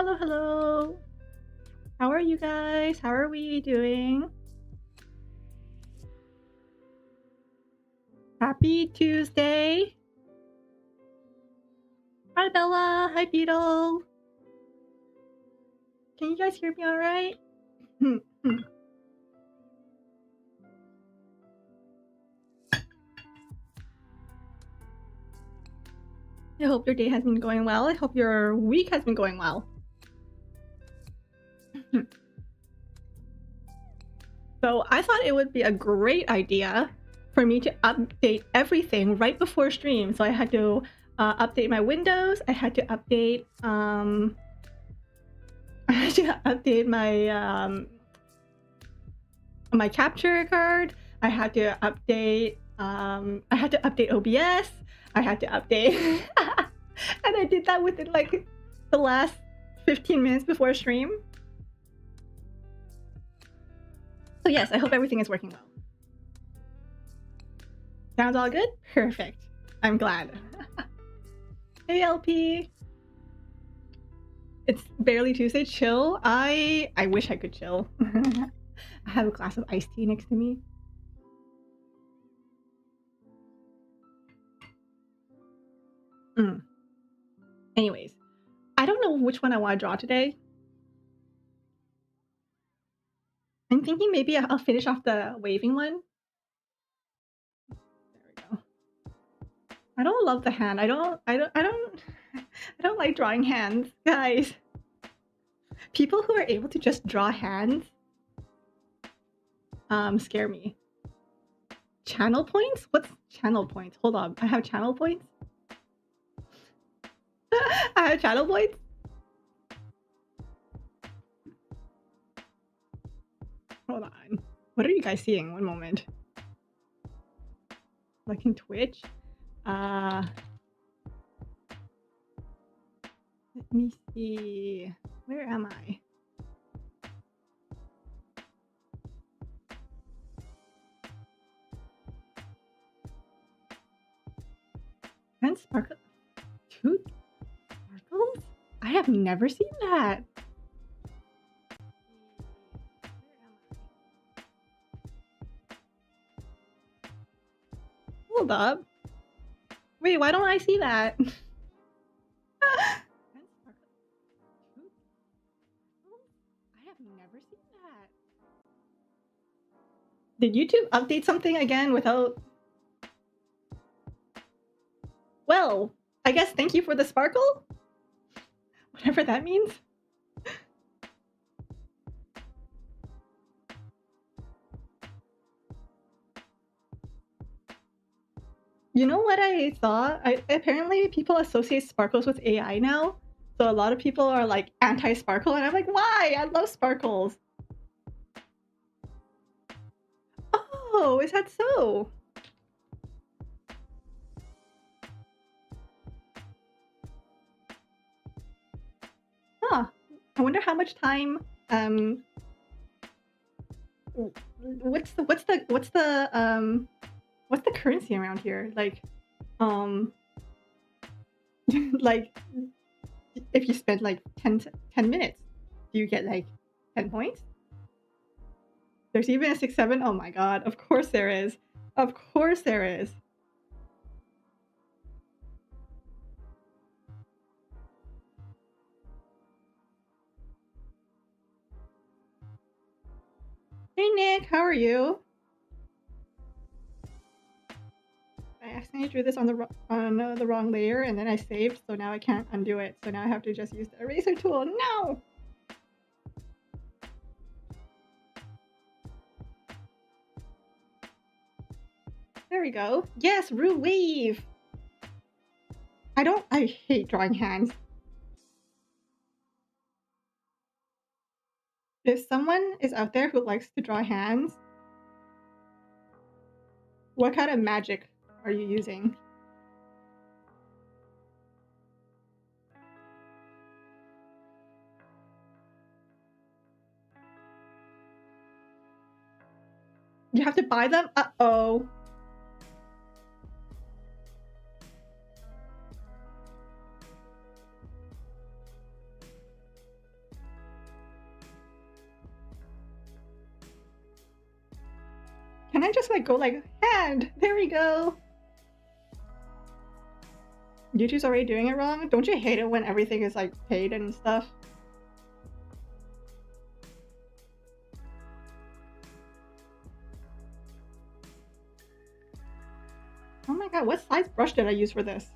Hello, hello. How are you guys? How are we doing? Happy Tuesday. Hi, Bella. Hi, Beetle. Can you guys hear me all right? I hope your day has been going well. I hope your week has been going well. So I thought it would be a great idea for me to update everything right before stream. So I had to update my Windows. I had to update my capture card. I had to update OBS. I had to update and I did that within like the last 15 minutes before stream. So yes, I hope everything is working well. Sounds all good? Perfect. I'm glad. Hey LP. It's barely Tuesday. Chill. I wish I could chill. I have a glass of iced tea next to me. Anyways, I don't know which one I want to draw today. I'm thinking maybe I'll finish off the waving one. There we go. I don't love the hand. I don't like drawing hands, guys. People who are able to just draw hands scare me. Channel points? What's channel points? Hold on. I have channel points? I have channel points? Hold on. What are you guys seeing? One moment. Like in Twitch? Let me see. Where am I? And sparkle. 2 sparkles? I have never seen that. Hold up. Wait, why don't I see that? I have never seen that. Did YouTube update something again without... Well, I guess thank you for the sparkle? Whatever that means. You know what I thought? Apparently people associate sparkles with AI now. So a lot of people are like anti-sparkle and I'm like, why? I love sparkles. Oh, is that so? Huh. I wonder how much time what's the currency around here? Like like if you spend like 10 minutes, do you get like 10 points? There's even a 6-7. Oh my god, of course there is. Of course there is. Hey Nick, how are you? I accidentally drew this on the wrong layer and then I saved, so now I can't undo it. So now I have to just use the eraser tool. No! There we go. Yes, Rue Wave! I hate drawing hands. If someone is out there who likes to draw hands, what kind of magic are you using? You have to buy them? Uh-oh. Can I just like go like hand? There we go. YouTube's already doing it wrong. Don't you hate it when everything is like paid and stuff? Oh my god, what size brush did I use for this?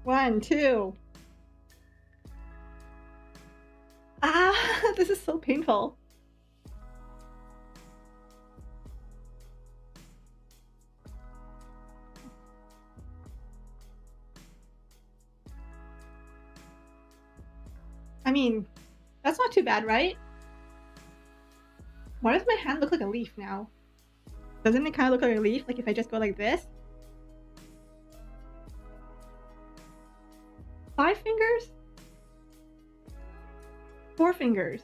One, two. Ah, this is so painful. I mean, that's not too bad, right? Why does my hand look like a leaf now? Doesn't it kind of look like a leaf? Like if I just go like this? 5 fingers? 4 fingers.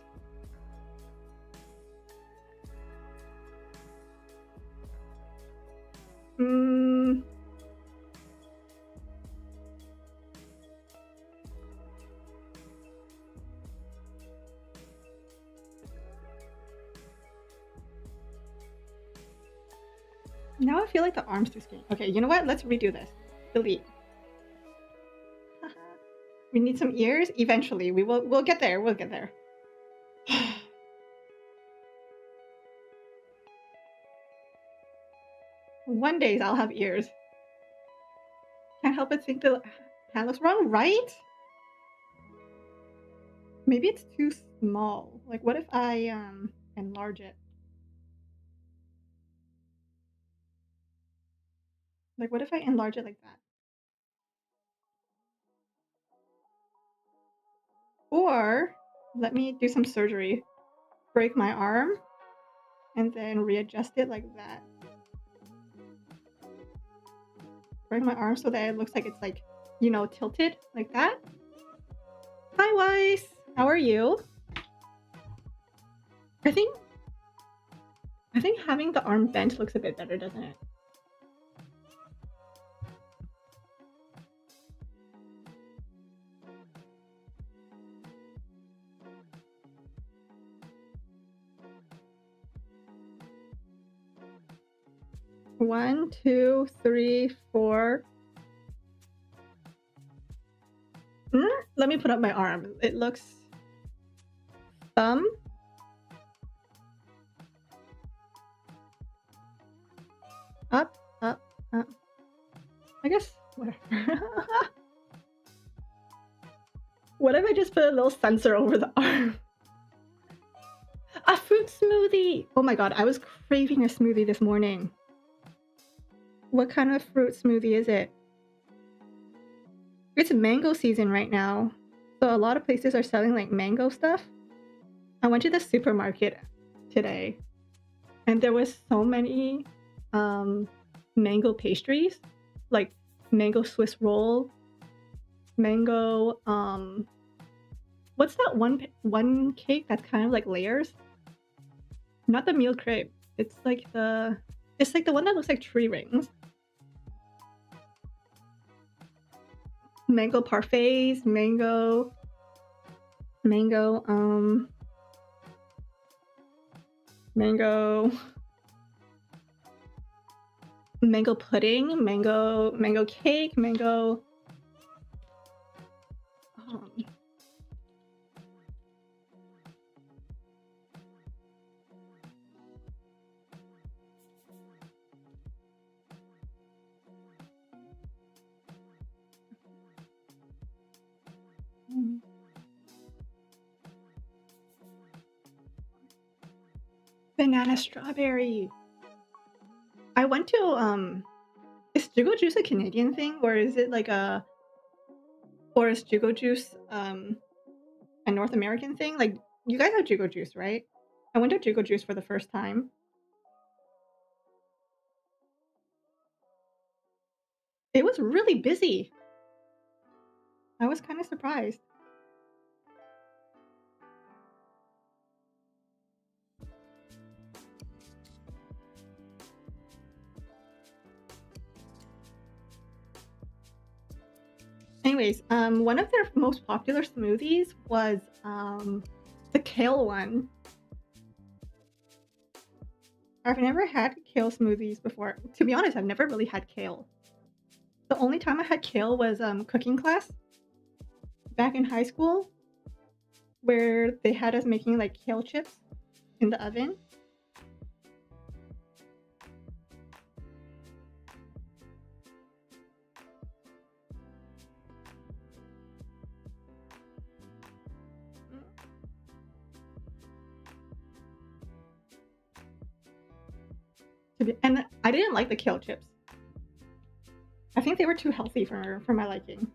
Now I feel like the arm's too skinny. Okay, you know what? Let's redo this. Delete. We need some ears. Eventually, we'll get there. We'll get there. One day I'll have ears. Can't help but think the hand looks wrong, right? Maybe it's too small. Like, what if I enlarge it? Like, what if I enlarge it like that? Or let me do some surgery. Break my arm and then readjust it like that. Break my arm so that it looks like it's like, you know, tilted like that. Hi, Weiss. How are you? I think having the arm bent looks a bit better, doesn't it? One, two, three, four. Let me put up my arm. It looks thumb. Up, up, up. I guess whatever. What if I just put a little sensor over the arm? A fruit smoothie! Oh my god, I was craving a smoothie this morning. What kind of fruit smoothie is it? It's mango season right now, so a lot of places are selling like mango stuff. I went to the supermarket today, and there was so many mango pastries, like mango Swiss roll, mango what's that one cake that's kind of like layers? Not the meal crepe. It's like the one that looks like tree rings. Mango parfaits, mango pudding, mango cake, mango banana strawberry. I went to is Jugo Juice a Canadian thing, or is it like or is Jugo Juice a North American thing? Like, you guys have Jugo Juice, right? I went to Jugo Juice for the first time. It was really busy. I was kind of surprised. Anyways, one of their most popular smoothies was the kale one. I've never had kale smoothies before. To be honest, I've never really had kale. The only time I had kale was cooking class back in high school, where they had us making like kale chips in the oven. And I didn't like the kale chips. I think they were too healthy for my liking.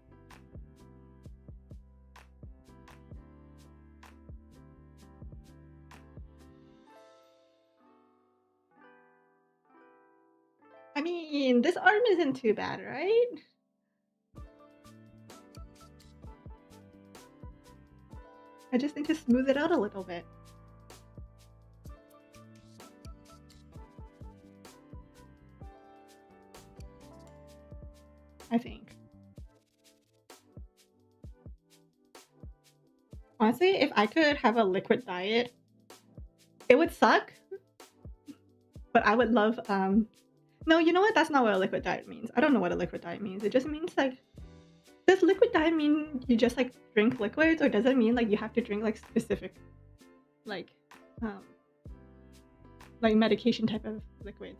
I mean, this arm isn't too bad, right? I just need to smooth it out a little bit. I think. Honestly, if I could have a liquid diet, it would suck, but I would love no, you know what? That's not what a liquid diet means. I don't know what a liquid diet means. It just means like, does liquid diet mean you just like drink liquids, or does it mean like you have to drink like specific like medication type of liquids?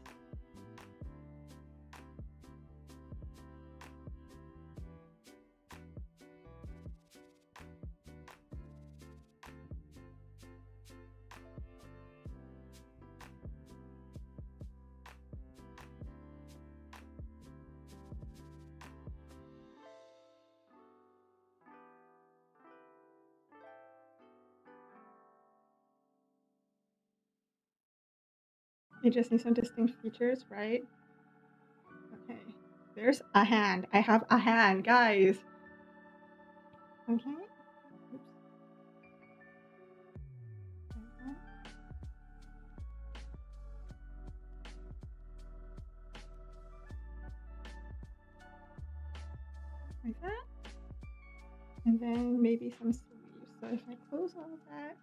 It just needs some distinct features, right? Okay. There's a hand. I have a hand, guys. Okay. Oops. Like that. And then maybe some sleeves. So if I close all of that.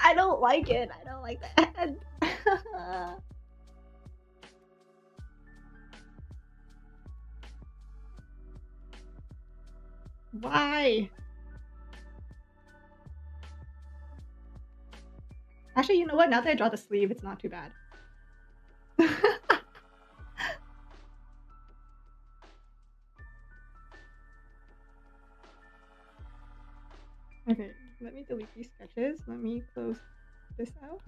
I don't like it. I don't like that. Why? Actually, you know what? Now that I draw the sleeve, it's not too bad. Okay, let me delete these sketches. Let me close this out.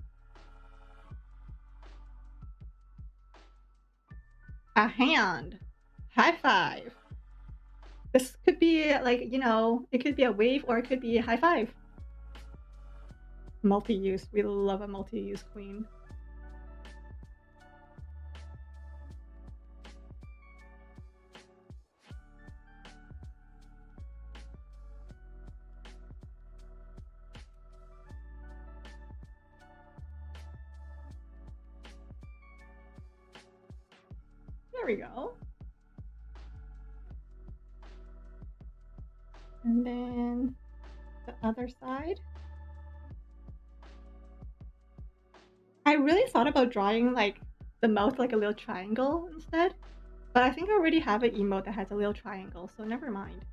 A hand. High five. This could be like, you know, it could be a wave or it could be a high five. Multi-use. We love a multi-use queen. There we go. And then the other side. I really thought about drawing like the mouth like a little triangle instead, but I think I already have an emote that has a little triangle, so never mind.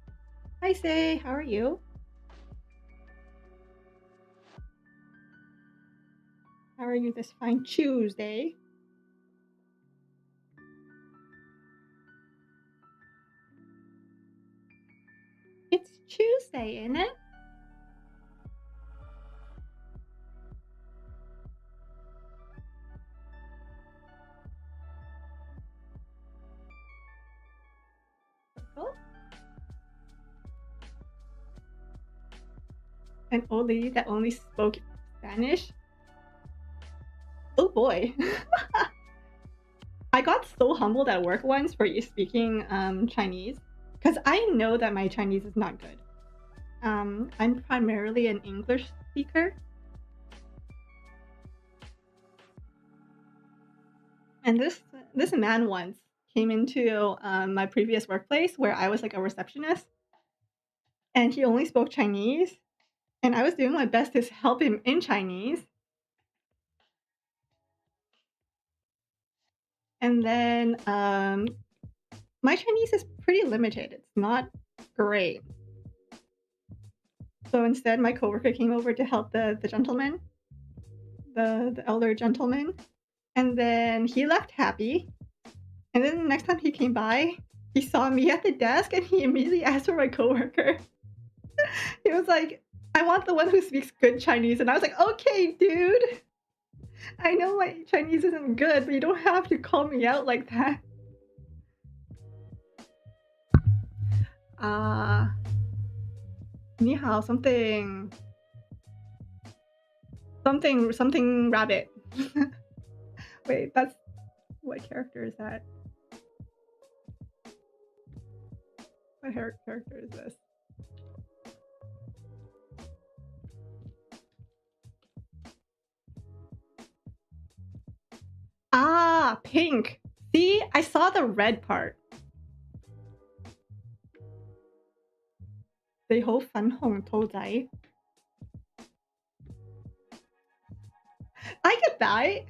Hi Say, how are you? How are you this fine Tuesday? It's Tuesday, isn't it? Circle. An old lady that only spoke Spanish? Oh boy. I got so humbled at work once for speaking Chinese, because I know that my Chinese is not good. I'm primarily an English speaker. And this man once came into my previous workplace where I was like a receptionist, and he only spoke Chinese, and I was doing my best to help him in Chinese. And then my Chinese is pretty limited. It's not great. So instead, my coworker came over to help the gentleman, the elder gentleman, and then he left happy. And then the next time he came by, he saw me at the desk, and he immediately asked for my coworker. He was like, "I want the one who speaks good Chinese," and I was like, "Okay, dude. I know my Chinese isn't good, but you don't have to call me out like that." Ni hao, something rabbit. Wait, that's what character is that? What character is this? Ah, pink. See, I saw the red part. They hold fun hong tou zai. I get that.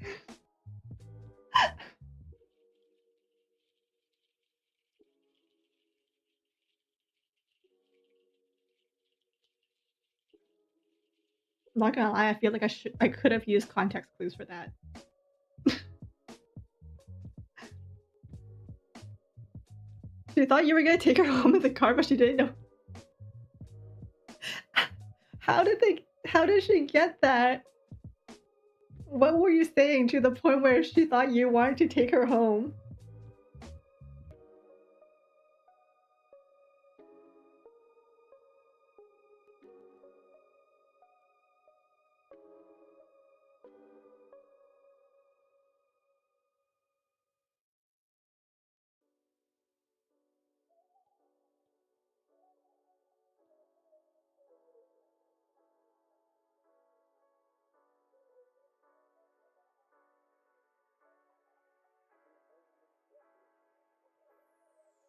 I'm not gonna lie, I feel like I could have used context clues for that. She thought you were gonna take her home in the car, but she didn't know. How did she get that? What were you saying to the point where she thought you wanted to take her home?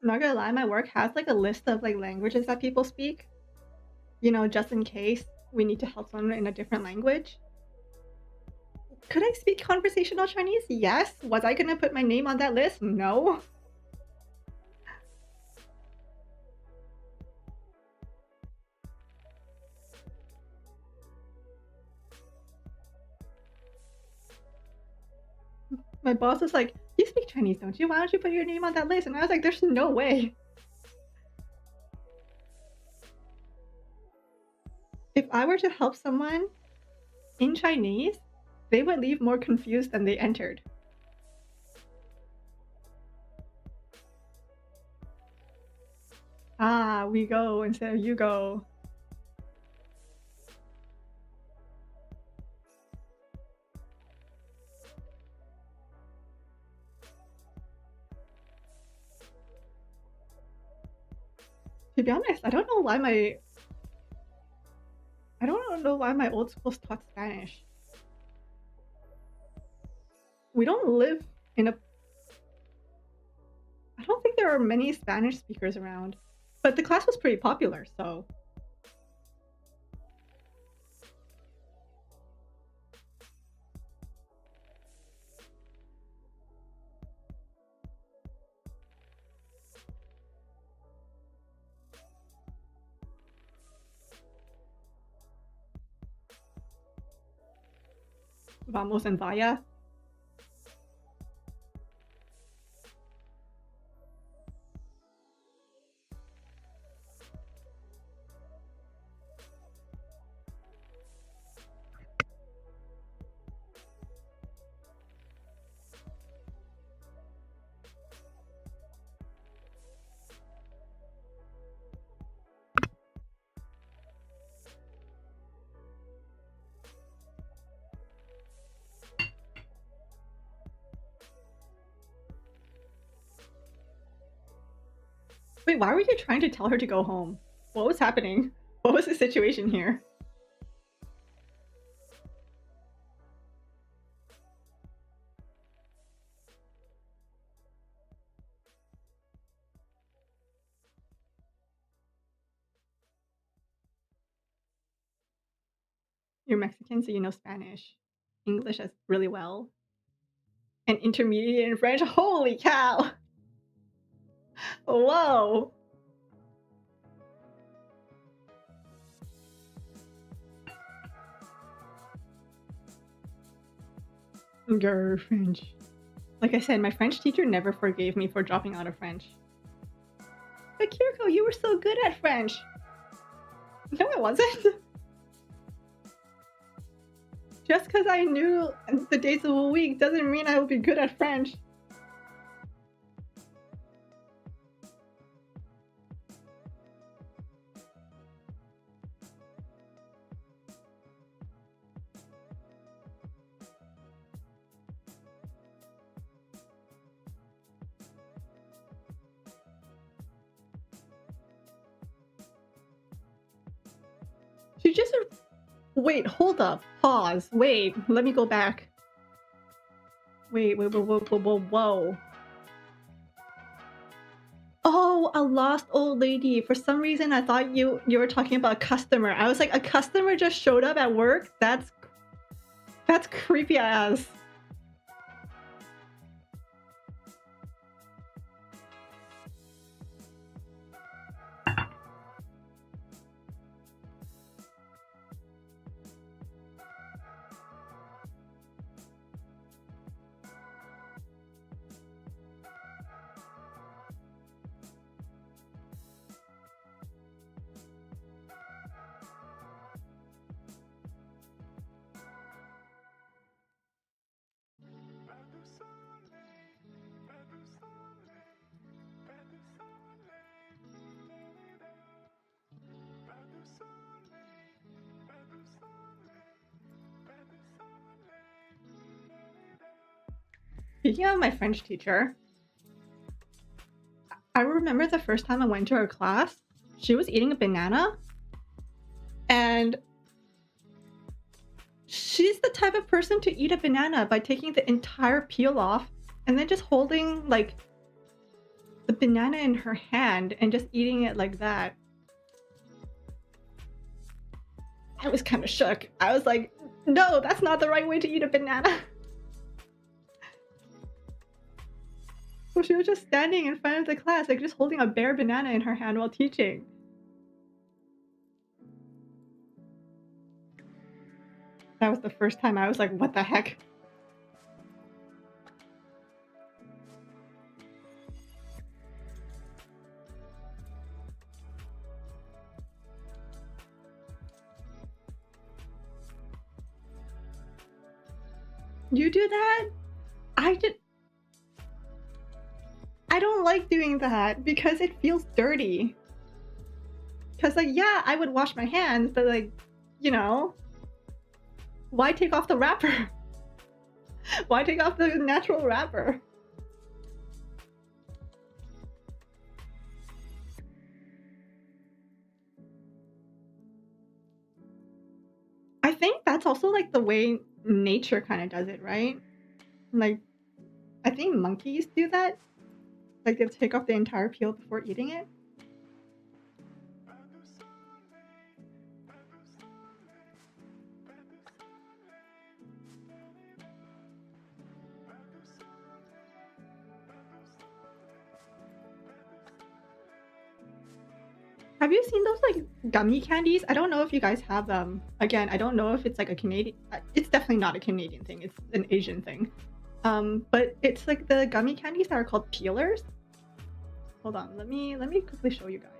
I'm not gonna lie, my work has like a list of like languages that people speak. You know, just in case we need to help someone in a different language. Could I speak conversational Chinese? Yes. Was I gonna put my name on that list? No. My boss was like, "You speak Chinese, don't you? Why don't you put your name on that list?" And I was like, "There's no way." If I were to help someone in Chinese, they would leave more confused than they entered. Ah, we go instead of you go. To be honest, I don't know why my old school taught Spanish. We don't live in a... I don't think there are many Spanish speakers around, but the class was pretty popular, so... Vamos and vaya. Wait, why were you trying to tell her to go home? What was happening? What was the situation here? You're Mexican, so you know Spanish, English as really well, and intermediate in French. Holy cow! Whoa! Grr, French. Like I said, my French teacher never forgave me for dropping out of French. But Kiriko, you were so good at French! No, I wasn't. Just because I knew the days of the week doesn't mean I will be good at French. She just... Wait, hold up. Pause. Wait, let me go back. Wait, whoa. Oh, a lost old lady. For some reason, I thought you were talking about a customer. I was like, a customer just showed up at work? That's creepy ass. Speaking of my French teacher, I remember the first time I went to her class, she was eating a banana, and she's the type of person to eat a banana by taking the entire peel off and then just holding like the banana in her hand and just eating it like that. I was kind of shook. I was like, no, that's not the right way to eat a banana. So she was just standing in front of the class, like just holding a bare banana in her hand while teaching. That was the first time I was like, what the heck? You do that? I don't like doing that because it feels dirty. Because like, yeah, I would wash my hands, but like, you know, why take off the wrapper? Why take off the natural wrapper? I think that's also like the way nature kind of does it, right? Like, I think monkeys do that. Like they take off the entire peel before eating it. Have you seen those like gummy candies? I don't know if you guys have them. Again, I don't know if it's like a Canadian... It's definitely not a Canadian thing. It's an Asian thing. But it's like the gummy candies that are called peelers. Hold on, let me quickly show you guys.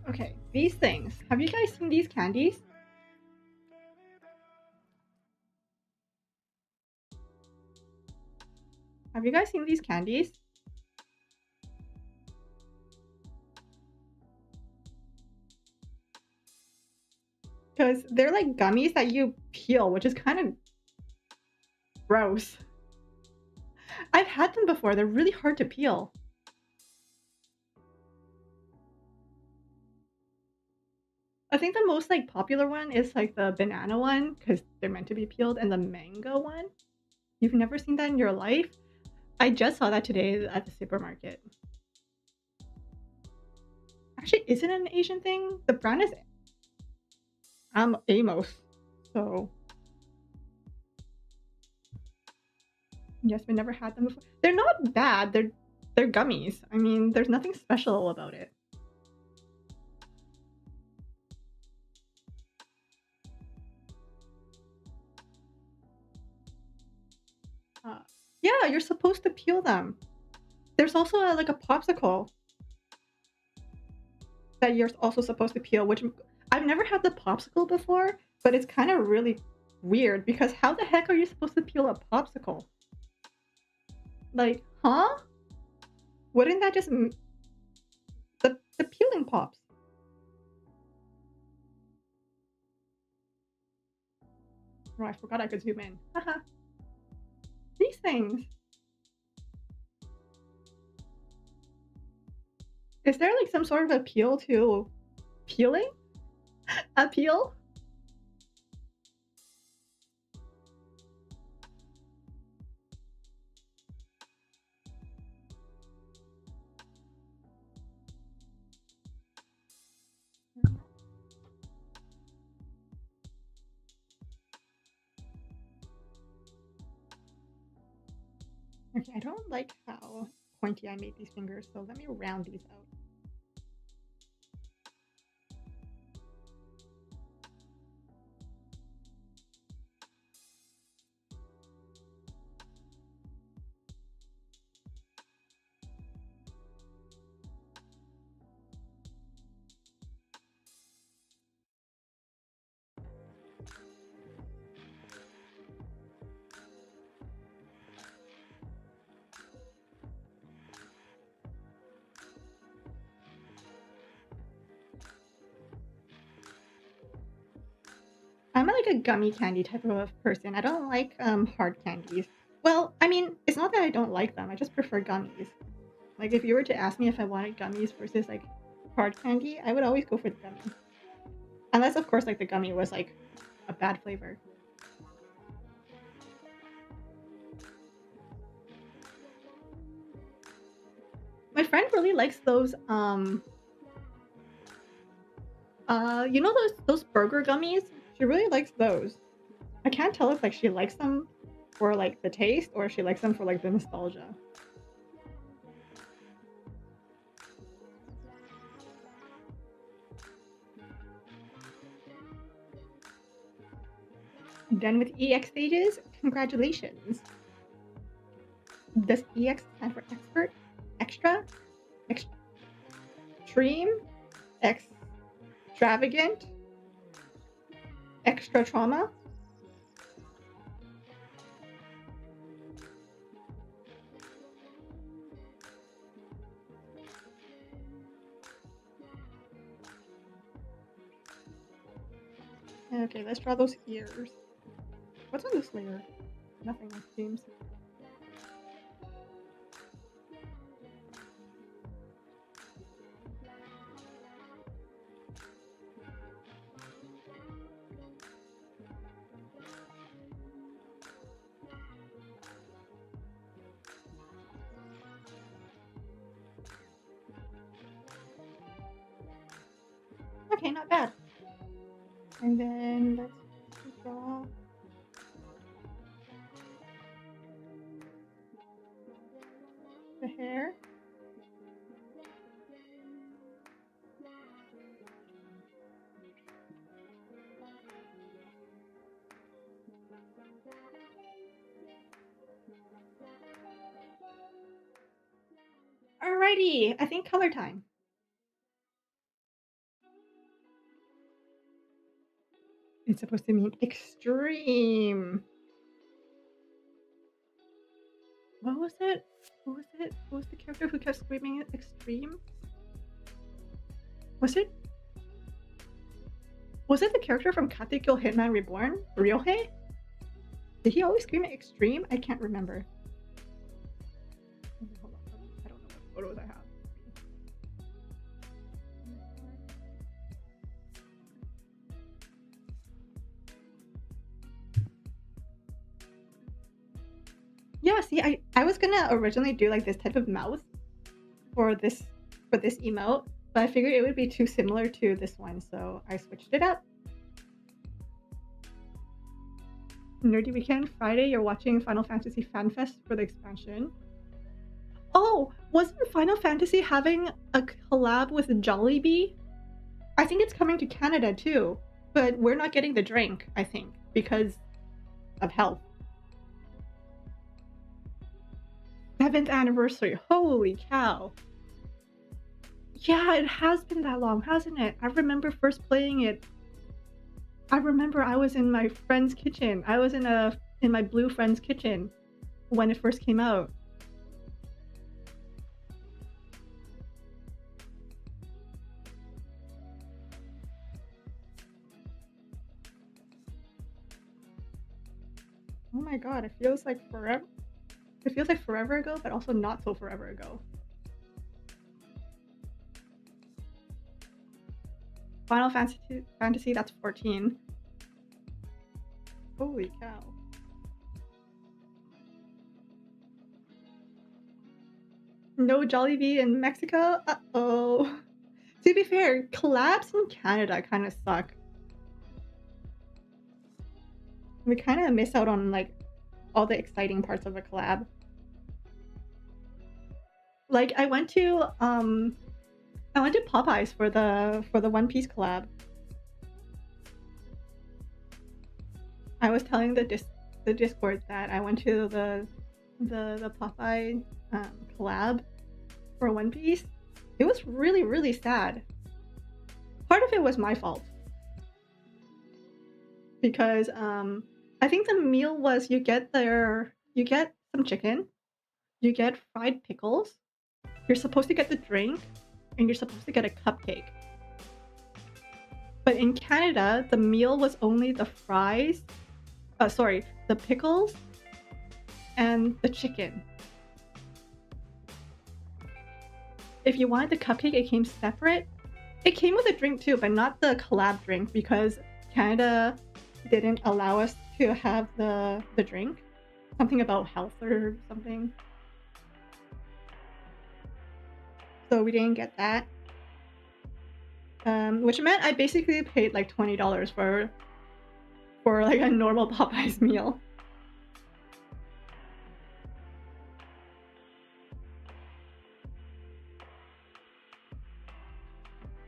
Okay, these things. Have you guys seen these candies? Have you guys seen these candies? Because they're like gummies that you peel, which is kind of gross. I've had them before. They're really hard to peel. I think the most like popular one is like the banana one because they're meant to be peeled, and the mango one. You've never seen that in your life? I just saw that today at the supermarket. Actually, is it an Asian thing? The brand is Amos, so yes, we never had them before. They're not bad. They're gummies. I mean, there's nothing special about it. Yeah, you're supposed to peel them. There's also like a popsicle that you're also supposed to peel, which I've never had the popsicle before, but it's kind of really weird because how the heck are you supposed to peel a popsicle? Like, huh? Wouldn't that just the peeling pops? Oh, I forgot I could zoom in. Haha. These things. Is there like some sort of appeal to peeling? Appeal? Okay, I don't like how pointy I made these fingers, so let me round these out. I'm like a gummy candy type of person. I don't like hard candies. Well, I mean, it's not that I don't like them. I just prefer gummies. Like if you were to ask me if I wanted gummies versus like hard candy, I would always go for the gummy. Unless of course like the gummy was like a bad flavor. My friend really likes those you know those burger gummies? She really likes those. I can't tell if like she likes them for like the taste or she likes them for like the nostalgia. Done with EX stages? Congratulations. Does EX stand for expert? Extra? Extreme? Extravagant? Extra trauma? Okay, let's draw those ears. What's on this layer? Nothing, it seems. Okay, not bad. And then let's draw the hair. Alrighty, I think color time. It's supposed to mean extreme. What was it? Who was it? Who was the character who kept screaming extreme? Was it? Was it the character from Katekyo Hitman Reborn? Ryohei? Did he always scream at extreme? I can't remember. Hold on. I don't know what photos I have. Yeah, see, I was gonna originally do like this type of mouth for this emote, but I figured it would be too similar to this one, so I switched it up. Nerdy Weekend, Friday, you're watching Final Fantasy FanFest for the expansion. Oh, wasn't Final Fantasy having a collab with Jollibee? I think it's coming to Canada too, but we're not getting the drink, I think, because of health. 7th anniversary, holy cow. Yeah, it has been that long, hasn't it? I remember first playing it. I remember I was in my friend's kitchen. I was in my blue friend's kitchen when it first came out. Oh my god, it feels like forever. It feels like forever ago, but also not so forever ago. Final Fantasy, that's 14. Holy cow. No Jollibee in Mexico? Uh-oh. To be fair, collabs in Canada kind of suck. We kind of miss out on like all the exciting parts of a collab. Like I went to Popeyes for the One Piece collab. I was telling the Discord that I went to the Popeye collab for One Piece. It was really, really sad. Part of it was my fault. Because I think the meal was you get some chicken, you get fried pickles, you're supposed to get the drink, and you're supposed to get a cupcake. But in Canada, the meal was only the fries, the pickles, and the chicken. If you wanted the cupcake, it came separate. It came with a drink too, but not the collab drink because Canada didn't allow us to have the drink. Something about health or something. So we didn't get that. Which meant I basically paid like $20 for like a normal Popeyes meal.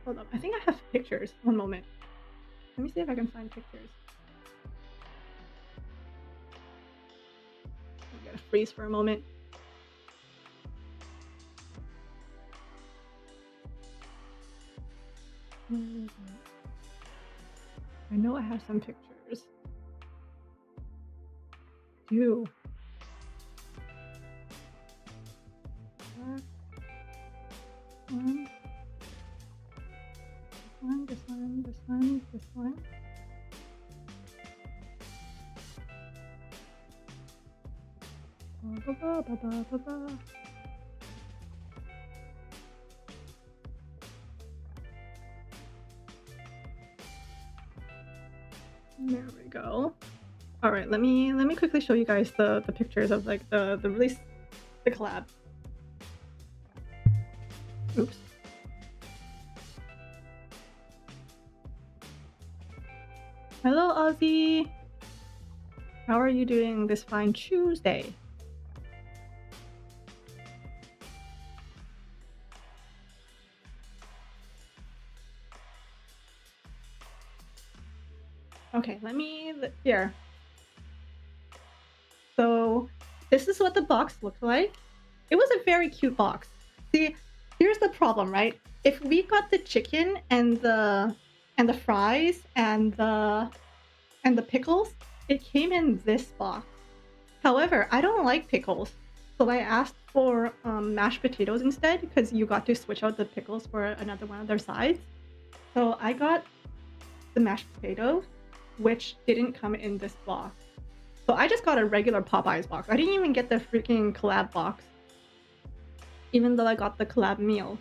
Hold up, I think I have pictures. One moment. Let me see if I can find pictures. I'm gonna freeze for a moment. I know I have some pictures. Do. This one. There we go. All right, let me quickly show you guys the pictures of like the release, the collab. Oops. Hello, Ozzy. How are you doing this fine Tuesday? Okay, here. So this is what the box looked like. It was a very cute box. See, here's the problem, right? If we got the chicken and the fries and the pickles, it came in this box. However, I don't like pickles, so I asked for mashed potatoes instead because you got to switch out the pickles for another one of their sides. So I got the mashed potatoes, which didn't come in this box. So I just got a regular Popeyes box. I didn't even get the freaking collab box, even though I got the collab meal.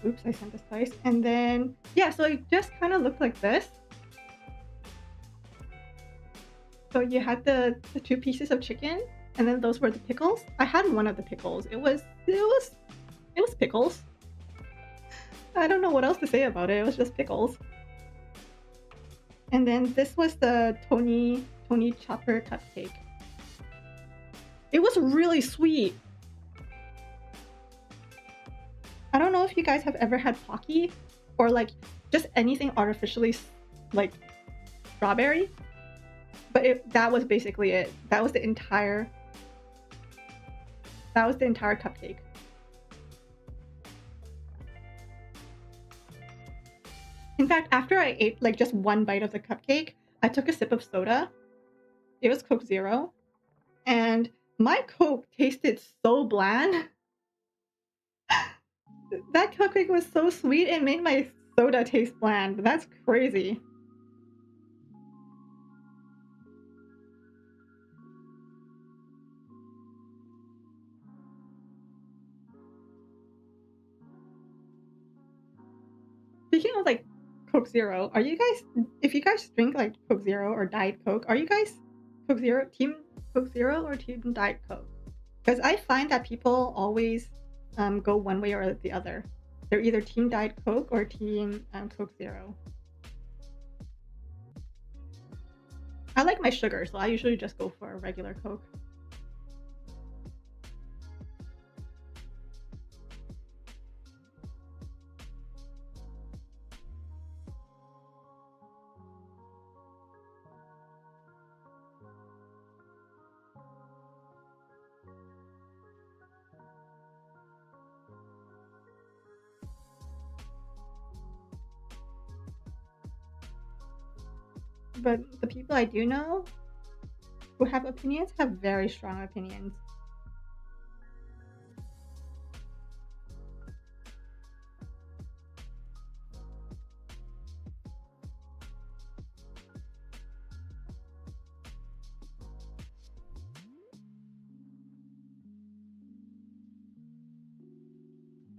Oops, I sent this twice. And then, yeah, so it just kind of looked like this. So you had the 2 pieces of chicken, and then those were the pickles. I had one of the pickles. It was pickles. I don't know what else to say about it. It was just pickles. And then this was the Tony Chopper cupcake. It was really sweet. I don't know if you guys have ever had Pocky or like just anything artificially like strawberry, but that was basically it. That was the entire cupcake. In fact, after I ate like just one bite of the cupcake, I took a sip of soda. It was Coke Zero, and my Coke tasted so bland. That cupcake was so sweet, it made my soda taste bland. That's crazy. Speaking of like Coke Zero, are you guys, if you guys drink like Coke Zero or Diet Coke, are you guys team Coke Zero or team Diet Coke? Because I find that people always go one way or the other. They're either team Diet Coke or team Coke Zero. I like my sugar, so I usually just go for a regular Coke. But the people I do know who have opinions have very strong opinions.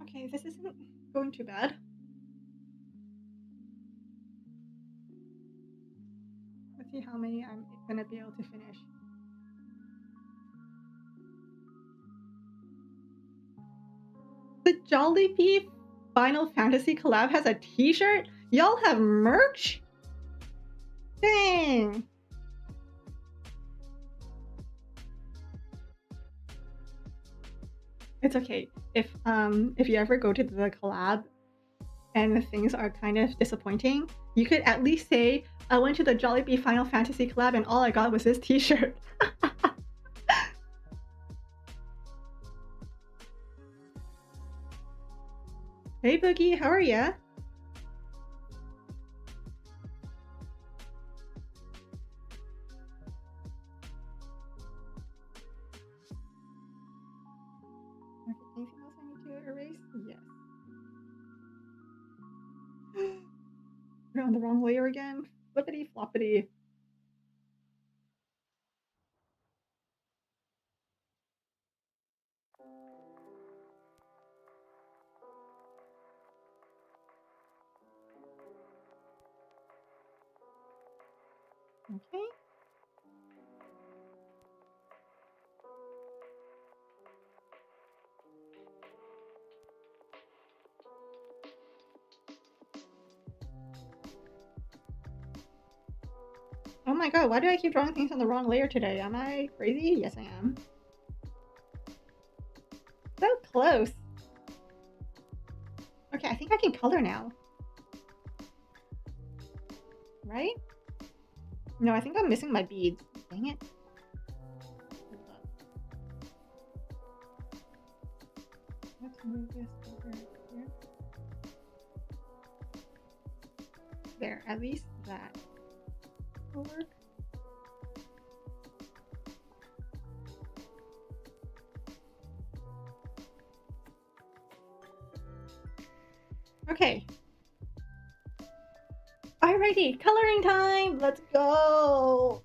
Okay, this isn't going too bad. Let's see how many I'm gonna be able to finish. The Jollibee Final Fantasy collab has a t-shirt? Y'all have merch? Dang! It's okay. If you ever go to the collab and the things are kind of disappointing, you could at least say, I went to the Jollibee Final Fantasy collab and all I got was this t-shirt. Hey Boogie, how are ya? Anything else I need to erase? Yes. We're on the wrong layer again. Flippity floppity. Okay. Oh my god, why do I keep drawing things on the wrong layer today? Am I crazy? Yes, I am. So close. Okay, I think I can color now. Right? No, I think I'm missing my beads. Dang it. Hold up. Let's move this over here. There, at least that will work. Okay. Alrighty, coloring time! Let's go!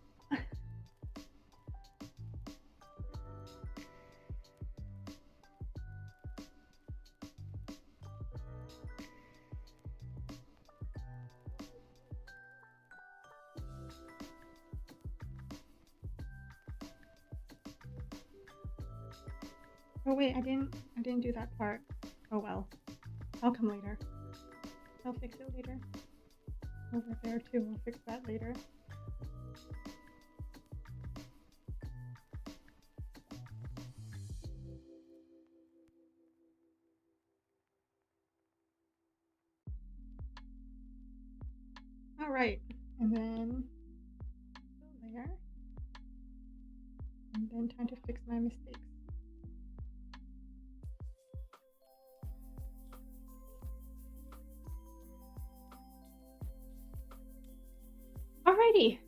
Oh wait, I didn't do that part. Oh well. I'll come later. I'll fix it later. Over there too, I'll fix that later. Alright, and then go there. And then time to fix my mistakes. Alrighty.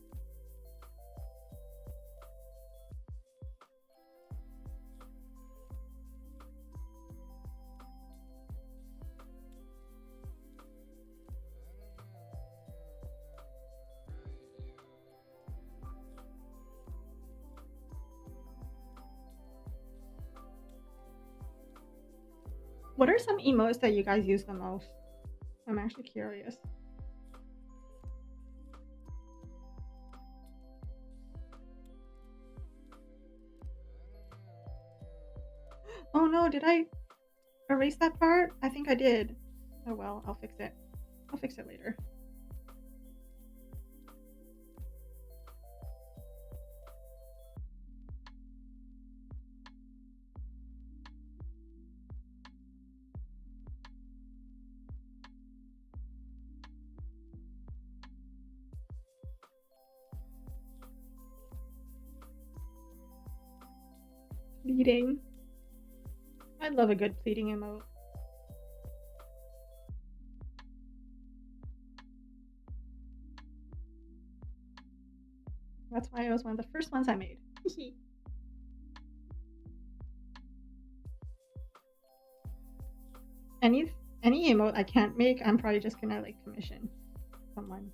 What are some emotes that you guys use the most? I'm actually curious. Oh no, did I erase that part? I think I did. Oh well, I'll fix it. I'll fix it later. Pleading. I love a good pleading emote. That's why it was one of the first ones I made. any emote I can't make, I'm probably just gonna like commission someone.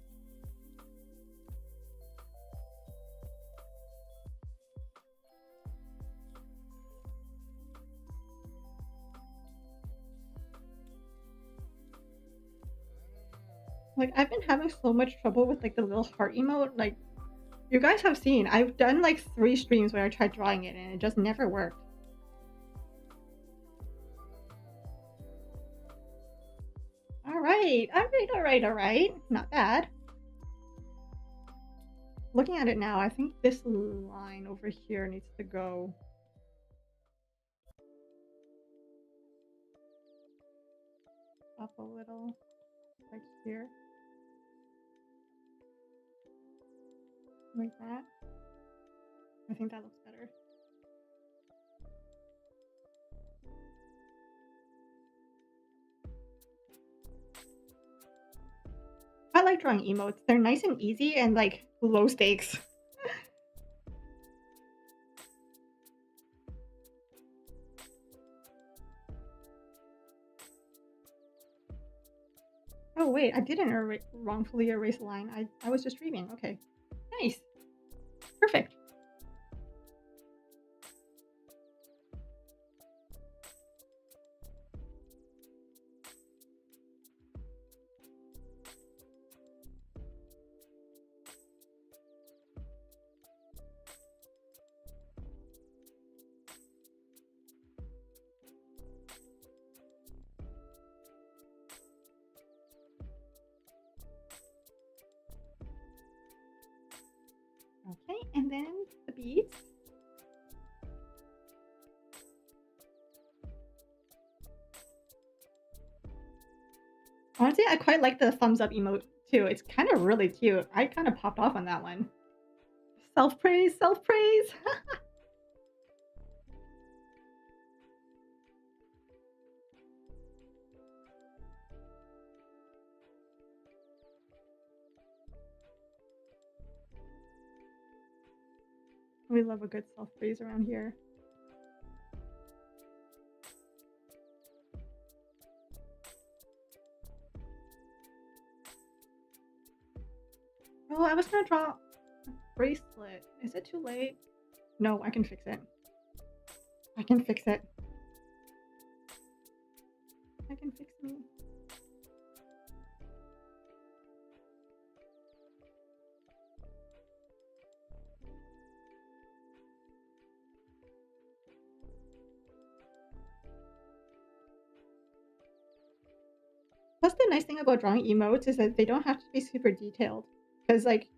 Like I've been having so much trouble with like the little heart emote. Like you guys have seen, I've done like 3 streams where I tried drawing it and it just never worked. Alright. Not bad. Looking at it now, I think this line over here needs to go. Up a little, like here. Like that. I think that looks better. I like drawing emotes. They're nice and easy and like low stakes. Oh wait, I didn't wrongfully erase a line. I was just dreaming. Okay. Nice. Perfect. Okay, and then the beads. Honestly, I quite like the thumbs up emote too. It's kind of really cute. I kind of popped off on that one. Self-praise, self-praise. We love a good self-praise around here. Oh, I was gonna draw a bracelet. Is it too late? No, I can fix it. I can fix it. I can fix me. Plus, the nice thing about drawing emotes is that they don't have to be super detailed, because like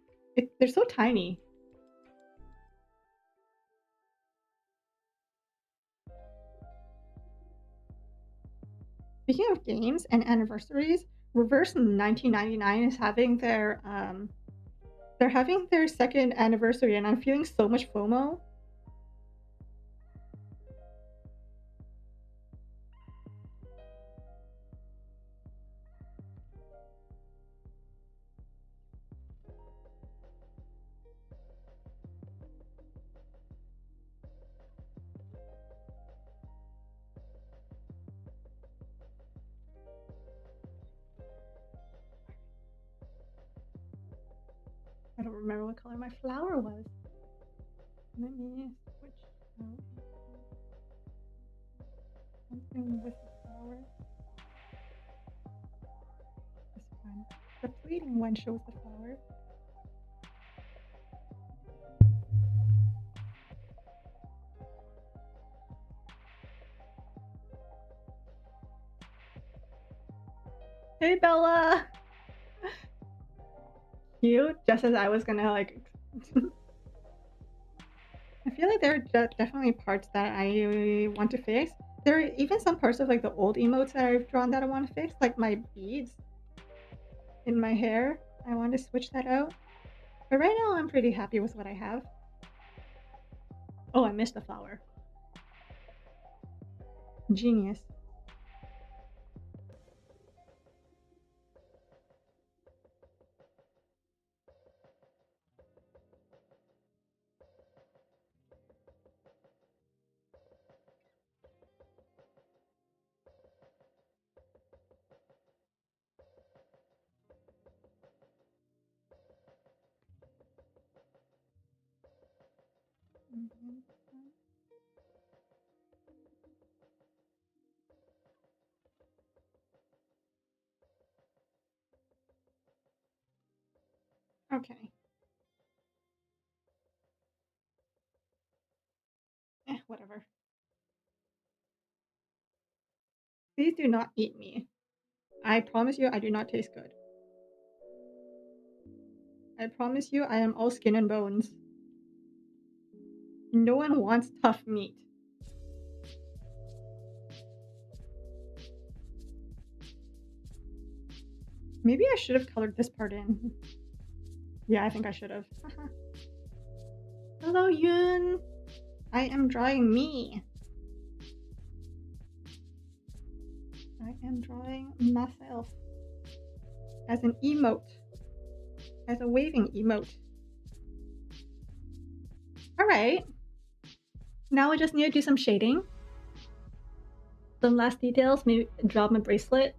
they're so tiny. Speaking of games and anniversaries, Reverse 1999 is having their they're having their second anniversary, and I'm feeling so much FOMO. I don't remember what color my flower was. Let me switch out something with the flower. This one. The fleeting one shows the flower. Hey Bella! Cute, just as I was gonna like I feel like there are definitely parts that I want to fix. There are even some parts of like the old emotes that I've drawn that I want to fix, like my beads in my hair. I want to switch that out. But right now I'm pretty happy with what I have. Oh, I missed the flower. Genius. Okay. Whatever. Please do not eat me. I promise you I do not taste good. I promise you I am all skin and bones. No one wants tough meat. Maybe I should have colored this part in. Yeah, I think I should have. Hello, Yoon. I am drawing me. I am drawing myself as an emote, as a waving emote. All right. Now I just need to do some shading. Some last details, maybe draw my bracelet.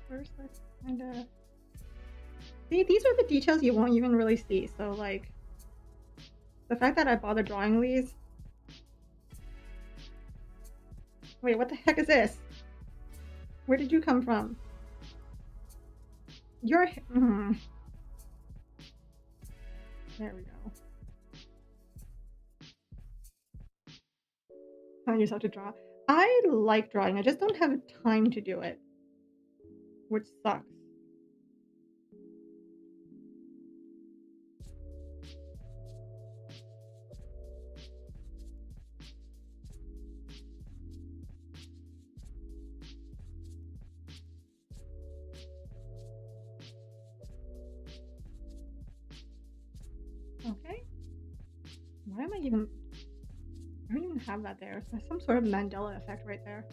First, let's kind of see. These are the details you won't even really see. So, like, the fact that I bother drawing these. Wait, what the heck is this? Where did you come from? You're. There we go. Telling yourself to draw. I like drawing. I just don't have time to do it, which sucks. Okay. Why am I even... I don't even have that there. There's some sort of Mandela effect right there.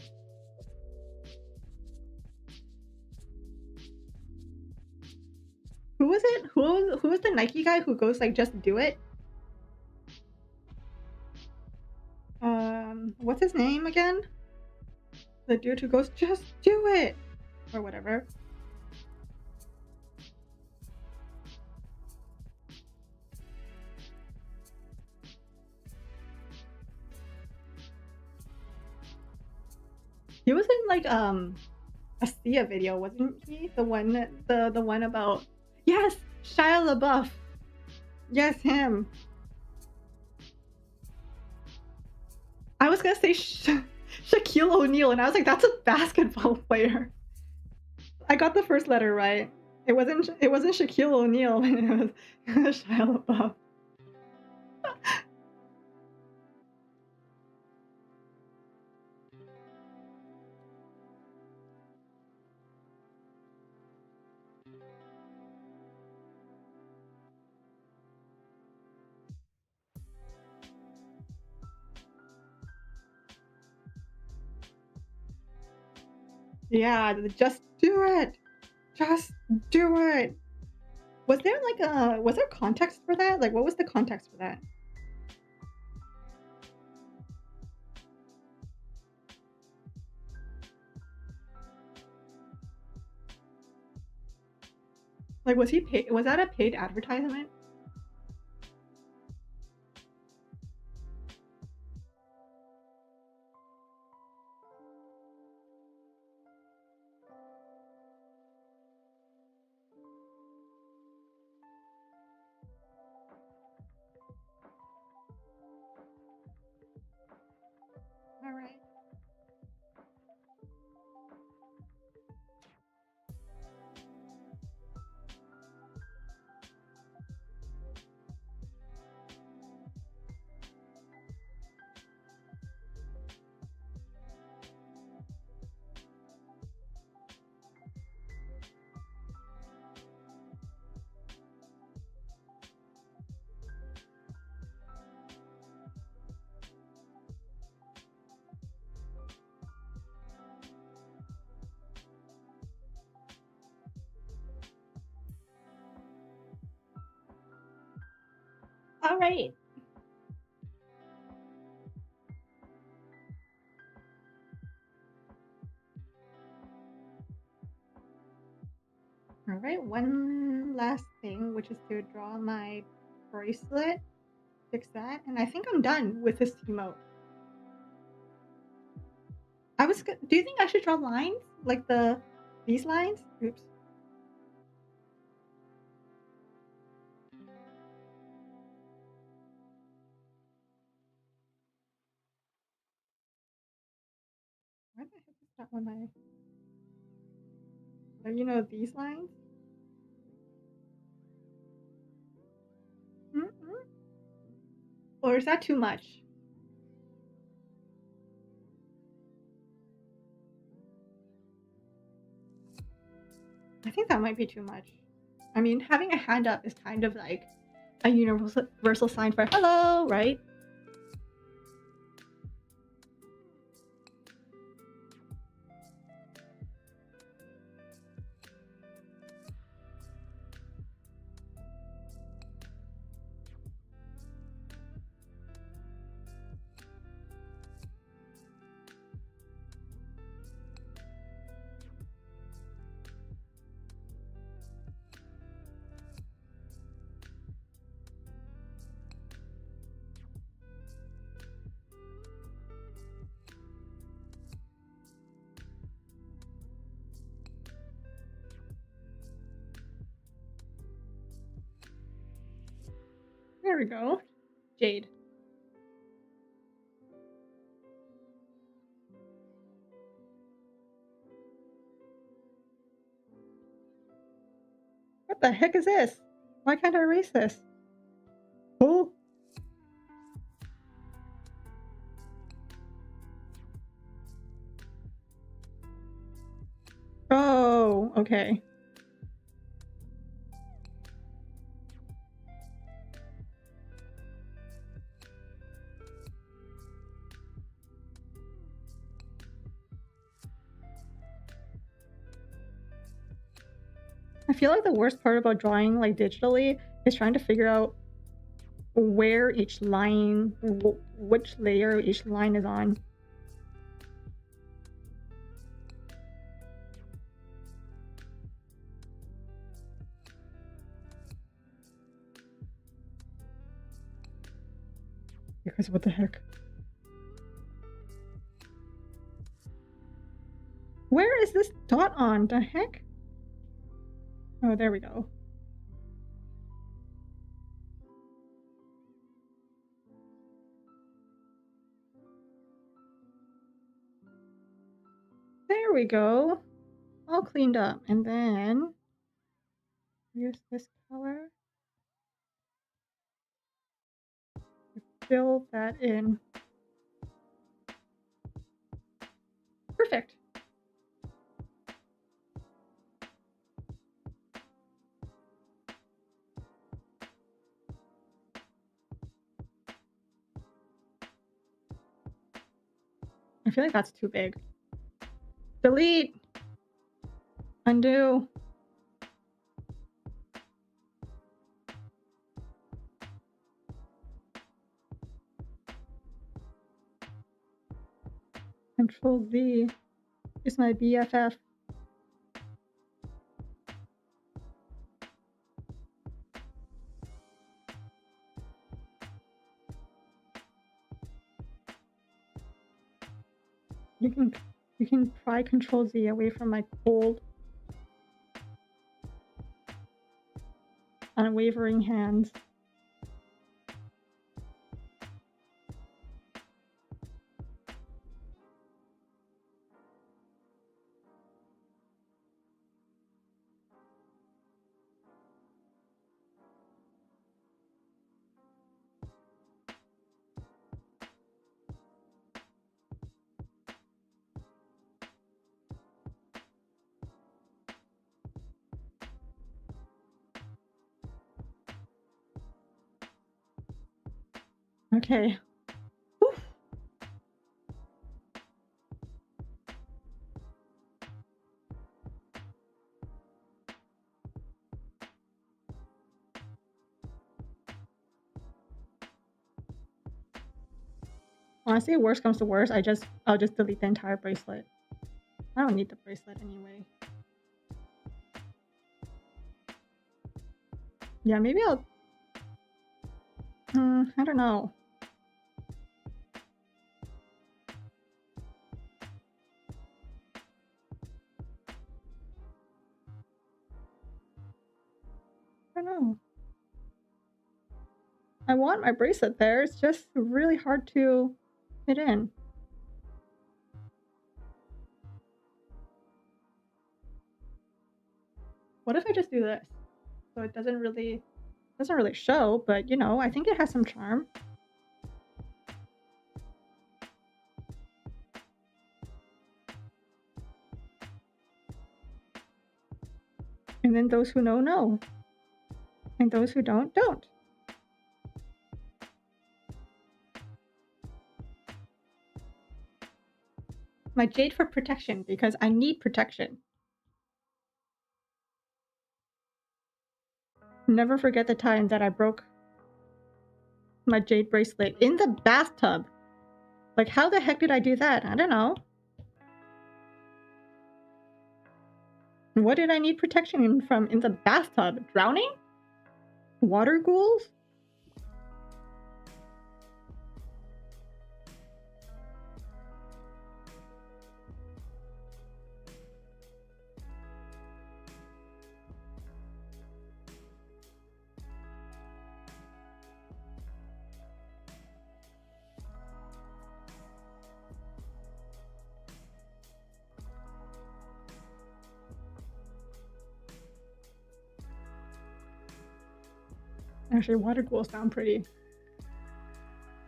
Who was it? Who was the Nike guy who goes like, just do it? What's his name again? The dude who goes, just do it! Or whatever. He was in like a Sia video, wasn't he? The one about... Yes! Shia LaBeouf. Yes, him. I was gonna say Shaquille O'Neal, and I was like, that's a basketball player. I got the first letter right. It wasn't Shaquille O'Neal. It was Shia LaBeouf. Yeah, just do it. Just do it. Was there like was there context for that? Like, what was the context for that? Like, was he paid? Was that a paid advertisement? All right. All right. All right. One last thing, which is to draw my bracelet, fix that, and I think I'm done with this emote. Do you think I should draw lines like these lines? Oops. Where the heck is that one? You know these lines? Mm-mm. Or is that too much? I think that might be too much. I mean, having a hand up is kind of like a universal sign for hello, right? There we go. Jade. What the heck is this? Why can't I erase this? Oh. Oh, okay. I feel like the worst part about drawing like digitally is trying to figure out where each line, which layer each line is on. Because what the heck? Where is this dot on? The heck? Oh, there we go. we go. All cleaned up. And then use this color. Fill that in. Perfect. I feel like that's too big. Delete. Undo. Control Z is my BFF. You can pry Control Z away from my cold, unwavering hands. Okay. Whew. Honestly, worst comes to worst, I'll just delete the entire bracelet. I don't need the bracelet anyway. Yeah, maybe I'll... I don't know. I don't know. I want my bracelet there, it's just really hard to fit in. What if I just do this? So it doesn't really show, but you know, I think it has some charm. And then those who know, know. And those who don't, don't. My jade for protection, because I need protection. Never forget the time that I broke my jade bracelet in the bathtub. Like, how the heck did I do that? I don't know. What did I need protection from in the bathtub? Drowning? Water ghouls? Actually, water ghouls sound pretty.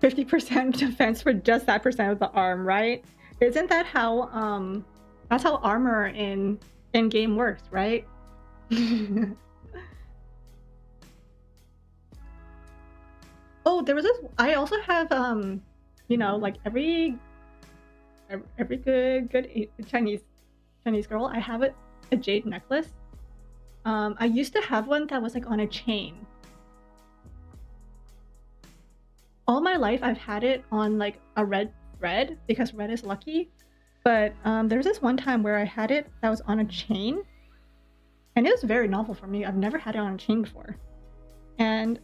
50% defense for just that percent of the arm, right? Isn't that how that's how armor in game works, right? Oh, there was this. I also have you know, like every good Chinese girl, I have a jade necklace. I used to have one that was like on a chain. All my life I've had it on like a red thread because red is lucky. But there was this one time where I had it that was on a chain. And it was very novel for me. I've never had it on a chain before. And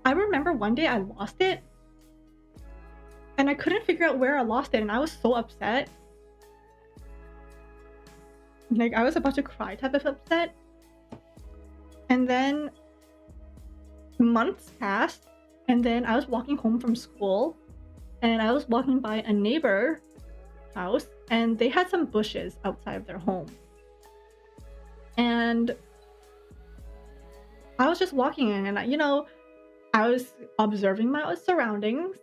I remember one day I lost it. And I couldn't figure out where I lost it. And I was so upset. Like, I was about to cry type of upset. And then months passed, and then I was walking home from school, and I was walking by a neighbor house, and they had some bushes outside of their home. And I was just walking in, and I was observing my surroundings,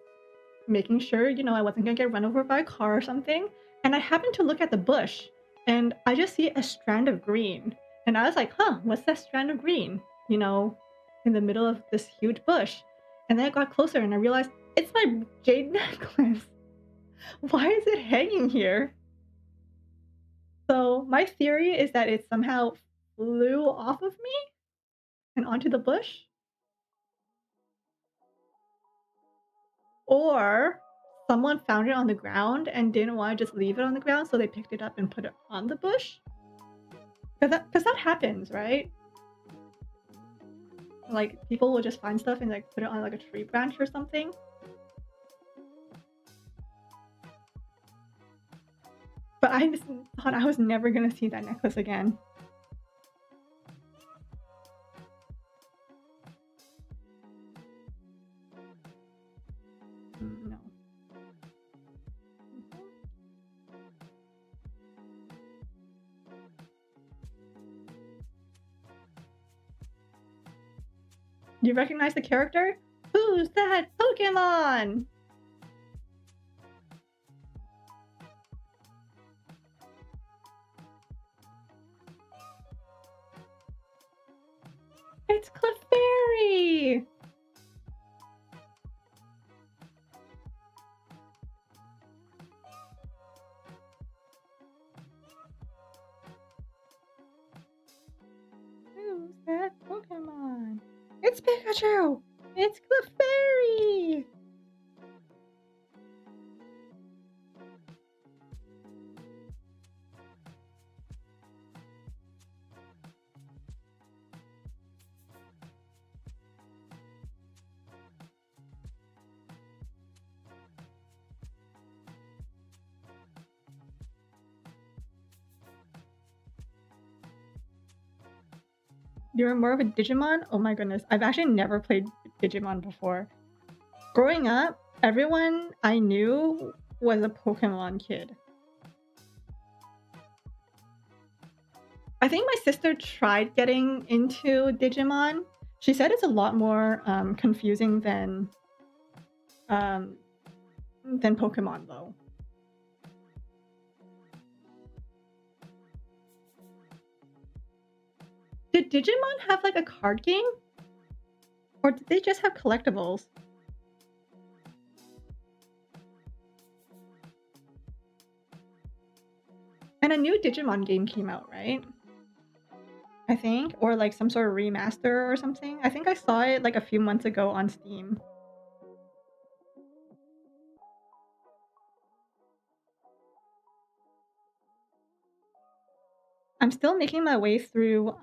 making sure, I wasn't gonna get run over by a car or something. And I happened to look at the bush, and I just see a strand of green. And I was like, huh, what's that strand of green? In the middle of this huge bush. And then I got closer and I realized it's my jade necklace. Why is it hanging here? So my theory is that it somehow flew off of me and onto the bush. Or someone found it on the ground and didn't want to just leave it on the ground, so they picked it up and put it on the bush. Because that happens, right? Like, people will just find stuff and like put it on like a tree branch or something. But I just thought I was never gonna see that necklace again. No. You recognize the character? Who's that Pokemon? It's Clefairy! Who's that Pokemon? It's Pikachu! It's Clefairy! You're more of a Digimon? Oh my goodness, I've actually never played Digimon before. Growing up, everyone I knew was a Pokemon kid. I think my sister tried getting into Digimon. She said it's a lot more confusing than Pokemon though. Did Digimon have like a card game? Or did they just have collectibles? And a new Digimon game came out, right? I think, or like some sort of remaster or something. I think I saw it like a few months ago on Steam. I'm still making my way through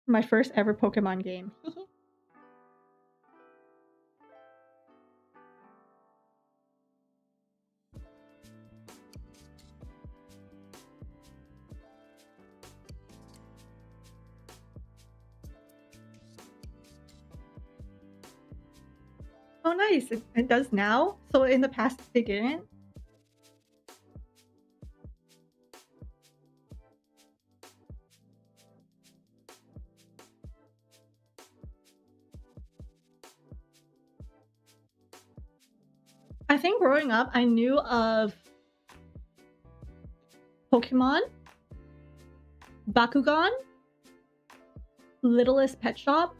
my first ever Pokemon game. Oh nice, it does now? So in the past they didn't? I think growing up I knew of Pokemon, Bakugan, Littlest Pet Shop.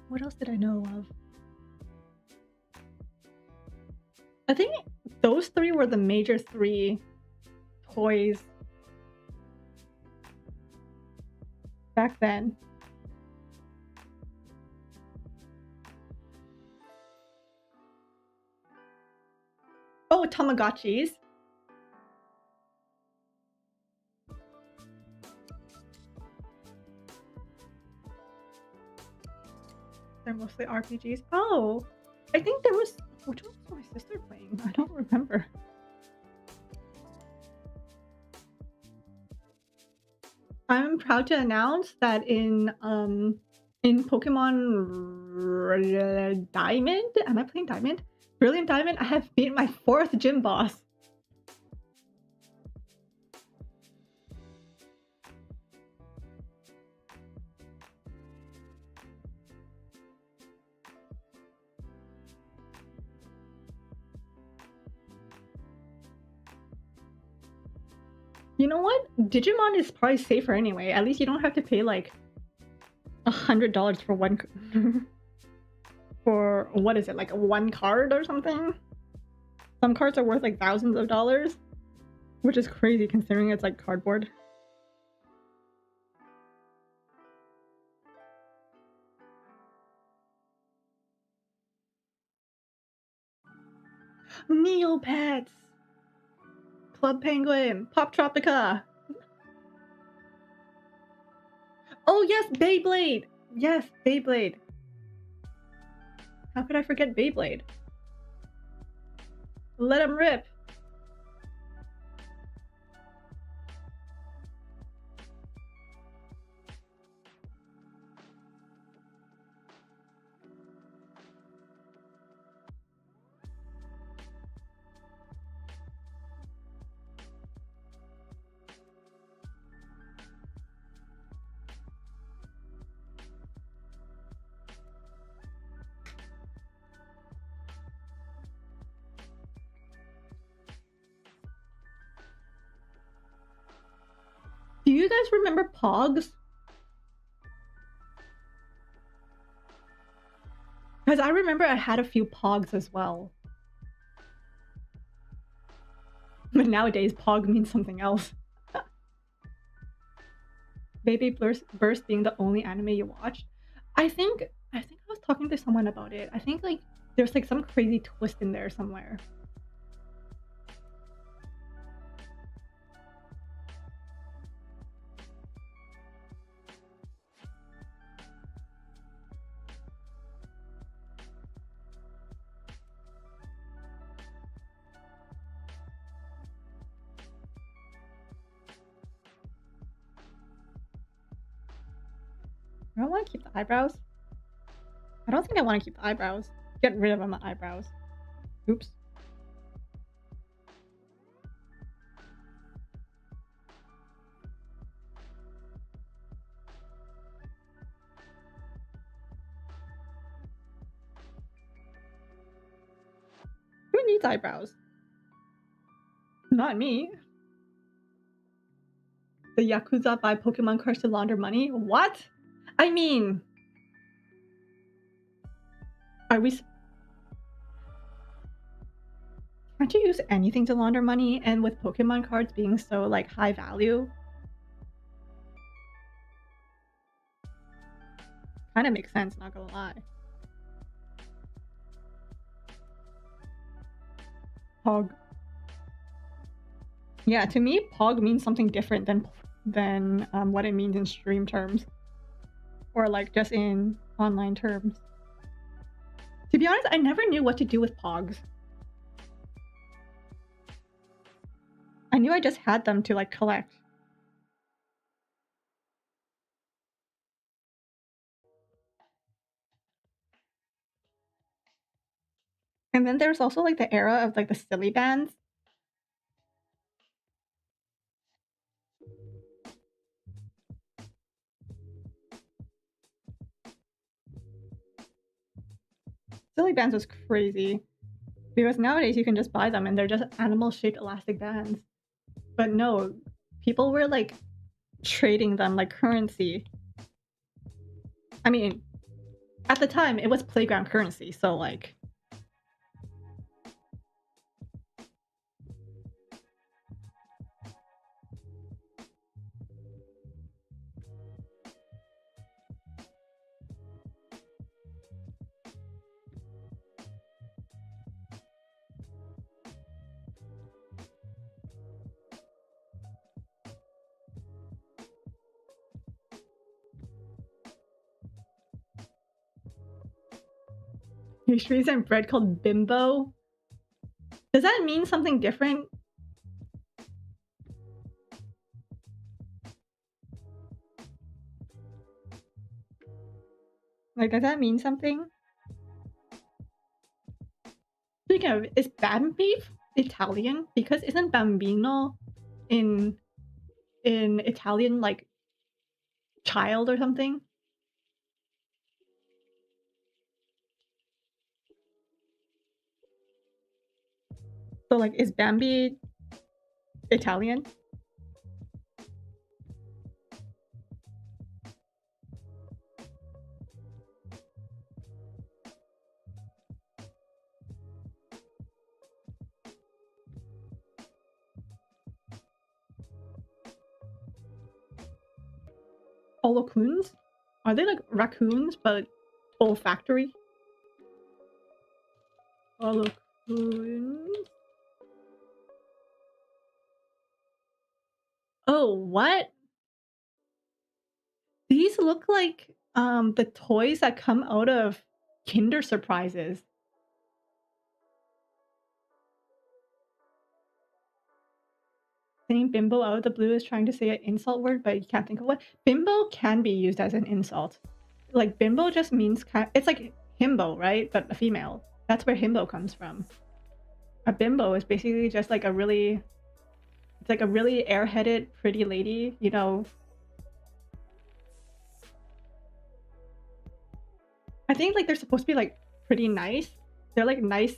What else did I know of? I think those three were the major three toys back then. Oh, Tamagotchis. They're mostly RPGs. Oh, I think there was... Which one was my sister playing? I don't remember. I'm proud to announce that in Pokemon Diamond? Am I playing Diamond? Brilliant Diamond, I have beat my 4th gym boss. You know what? Digimon is probably safer anyway. At least you don't have to pay like $100 for one for what is it, like one card or something? Some cards are worth like thousands of dollars, which is crazy considering it's like cardboard. Neopets! Club Penguin! Pop Tropica! Oh yes, Beyblade! Yes, Beyblade. How could I forget Beyblade? Let him rip! Do you guys remember Pogs? Because I remember I had a few Pogs as well. But nowadays, Pog means something else. Baby Burst being the only anime you watched. I think I was talking to someone about it. I think like there's like some crazy twist in there somewhere. I don't want to keep the eyebrows. I don't think I want to keep the eyebrows. Get rid of my eyebrows. Oops. Who needs eyebrows? Not me. The Yakuza buy Pokemon cards to launder money? What? I mean... Are we... Can't you use anything to launder money? And with Pokemon cards being so, like, high value? Kinda makes sense, not gonna lie. Pog. Yeah, to me, Pog means something different than what it means in stream terms. Or, like, just in online terms. To be honest, I never knew what to do with Pogs. I knew I just had them to, like, collect. And then there's also, like, the era of, like, the silly bands. Silly bands was crazy. Because nowadays you can just buy them and they're just animal-shaped elastic bands. But no, people were, like, trading them like currency. I mean, at the time, it was playground currency, so, like... Pastries and bread called bimbo? Does that mean something different? Like, does that mean something? Speaking of, is Bambi Italian? Because isn't bambino in Italian like child or something? So like, is Bambi Italian? Holocuns? Are they like raccoons but olfactory? Holocuns? Oh, what? These look like the toys that come out of Kinder Surprises. Saying bimbo out of the blue is trying to say an insult word, but you can't think of what. Bimbo can be used as an insult. Like bimbo just means it's like himbo, right? But a female. That's where himbo comes from. A bimbo is basically just like a really, it's like a really airheaded pretty lady, you know. I think like they're supposed to be like pretty nice. They're like nice,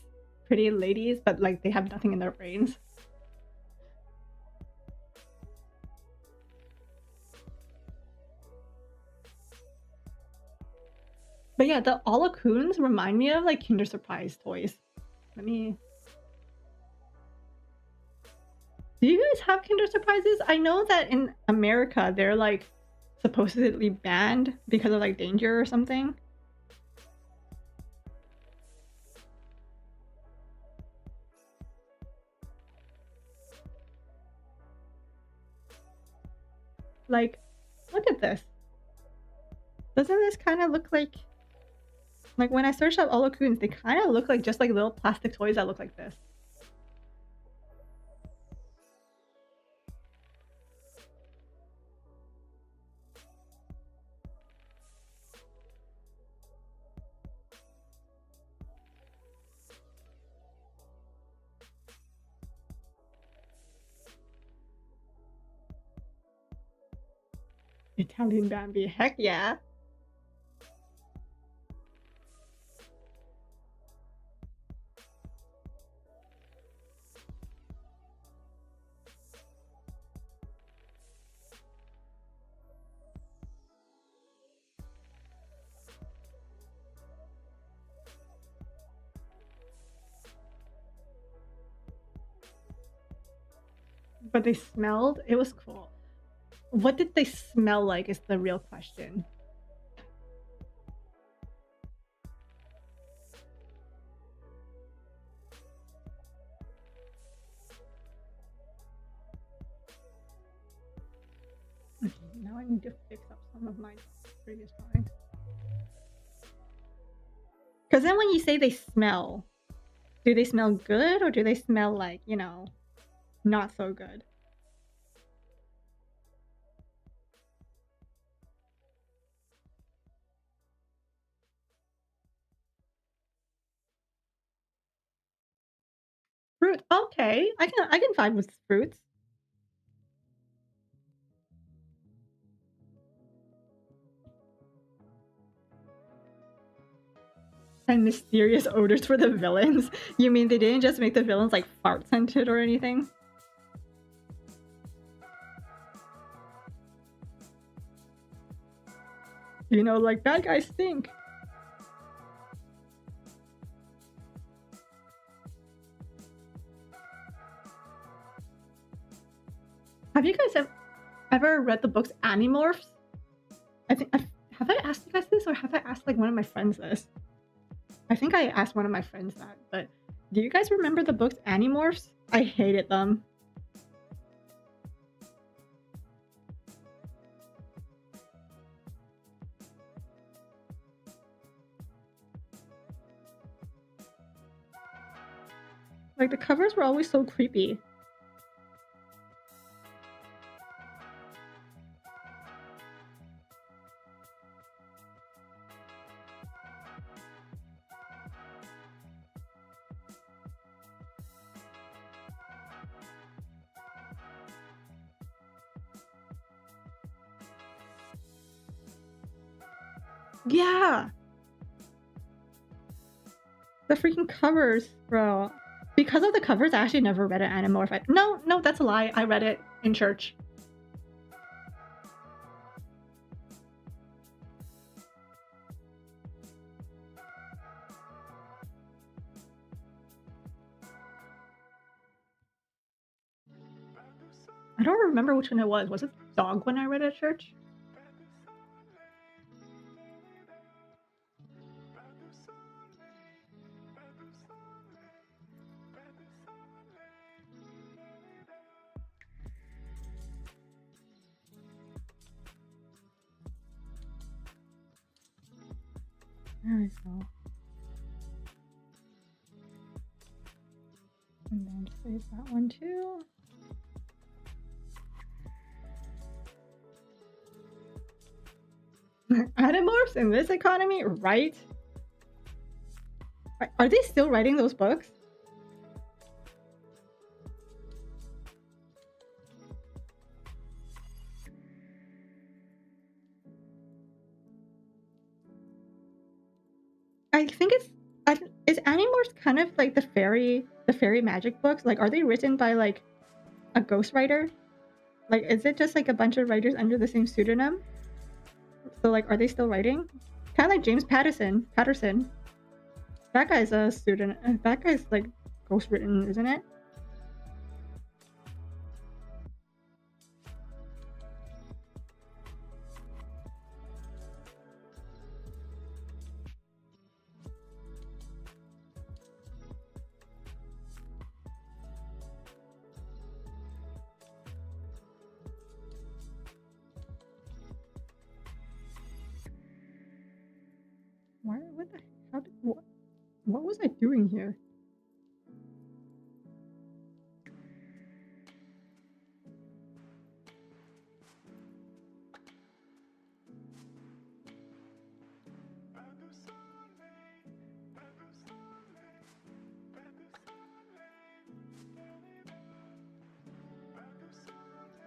pretty ladies, but like they have nothing in their brains. But yeah, the Holocuns remind me of like Kinder Surprise toys. Let me. Do you guys have Kinder Surprises? I know that in America they're like supposedly banned because of like danger or something. Like, look at this. Doesn't this kind of look like when I search up Holocuns, they kind of look like just like little plastic toys that look like this. Italian Bambi, heck yeah. But they smelled, it was cool. What did they smell like is the real question. Okay, now I need to fix up some of my previous drawings. Because then when you say they smell, do they smell good or do they smell like, you know, not so good? Fruit, okay. I can vibe with fruits. And mysterious odors for the villains. You mean they didn't just make the villains like fart scented or anything? You know, like bad guys stink. Have you guys ever read the books Animorphs? I think have I asked you guys this or have I asked like one of my friends this? I think I asked one of my friends that, but do you guys remember the books Animorphs? I hated them. Like the covers were always so creepy. Yeah. The freaking covers, bro. Because of the covers, I actually never read an Animorph. No, that's a lie. I read it in church. I don't remember which one it was. Was it Dog when I read it at church? There we go. And then save that one too. Animorphs in this economy, right? Are they still writing those books? I think is Animorphs kind of like the fairy magic books? Like, are they written by like a ghostwriter? Like, is it just like a bunch of writers under the same pseudonym? So like, are they still writing? Kind of like James Patterson. That guy's a student. That guy's like ghostwritten, isn't it? What was I doing here?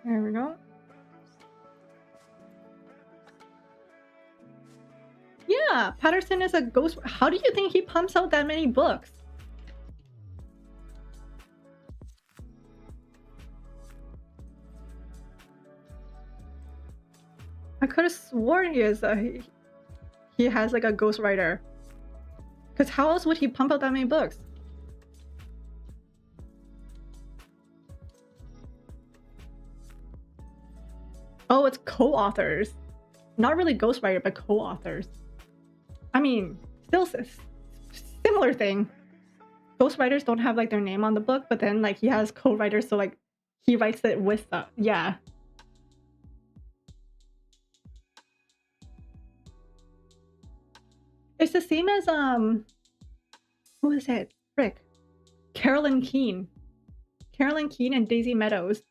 There we go. Yeah, Patterson is a ghost. How do you think he pumps out that many books? I could have sworn he has like a ghostwriter. Because how else would he pump out that many books? Oh, it's co-authors. Not really ghostwriter, but co-authors. I mean, still similar thing. Ghostwriters don't have like their name on the book, but then like he has co-writers, so like he writes it with the yeah. It's the same as who is it? Frick. Carolyn Keene and Daisy Meadows.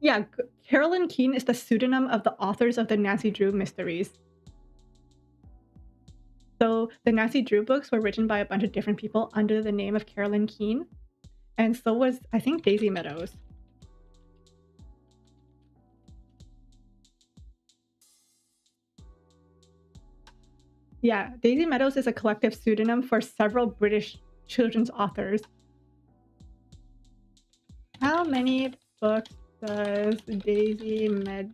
Yeah, Carolyn Keene is the pseudonym of the authors of the Nancy Drew mysteries. So the Nancy Drew books were written by a bunch of different people under the name of Carolyn Keene. And so was, I think, Daisy Meadows. Yeah, Daisy Meadows is a collective pseudonym for several British children's authors. How many books does Daisy Meadows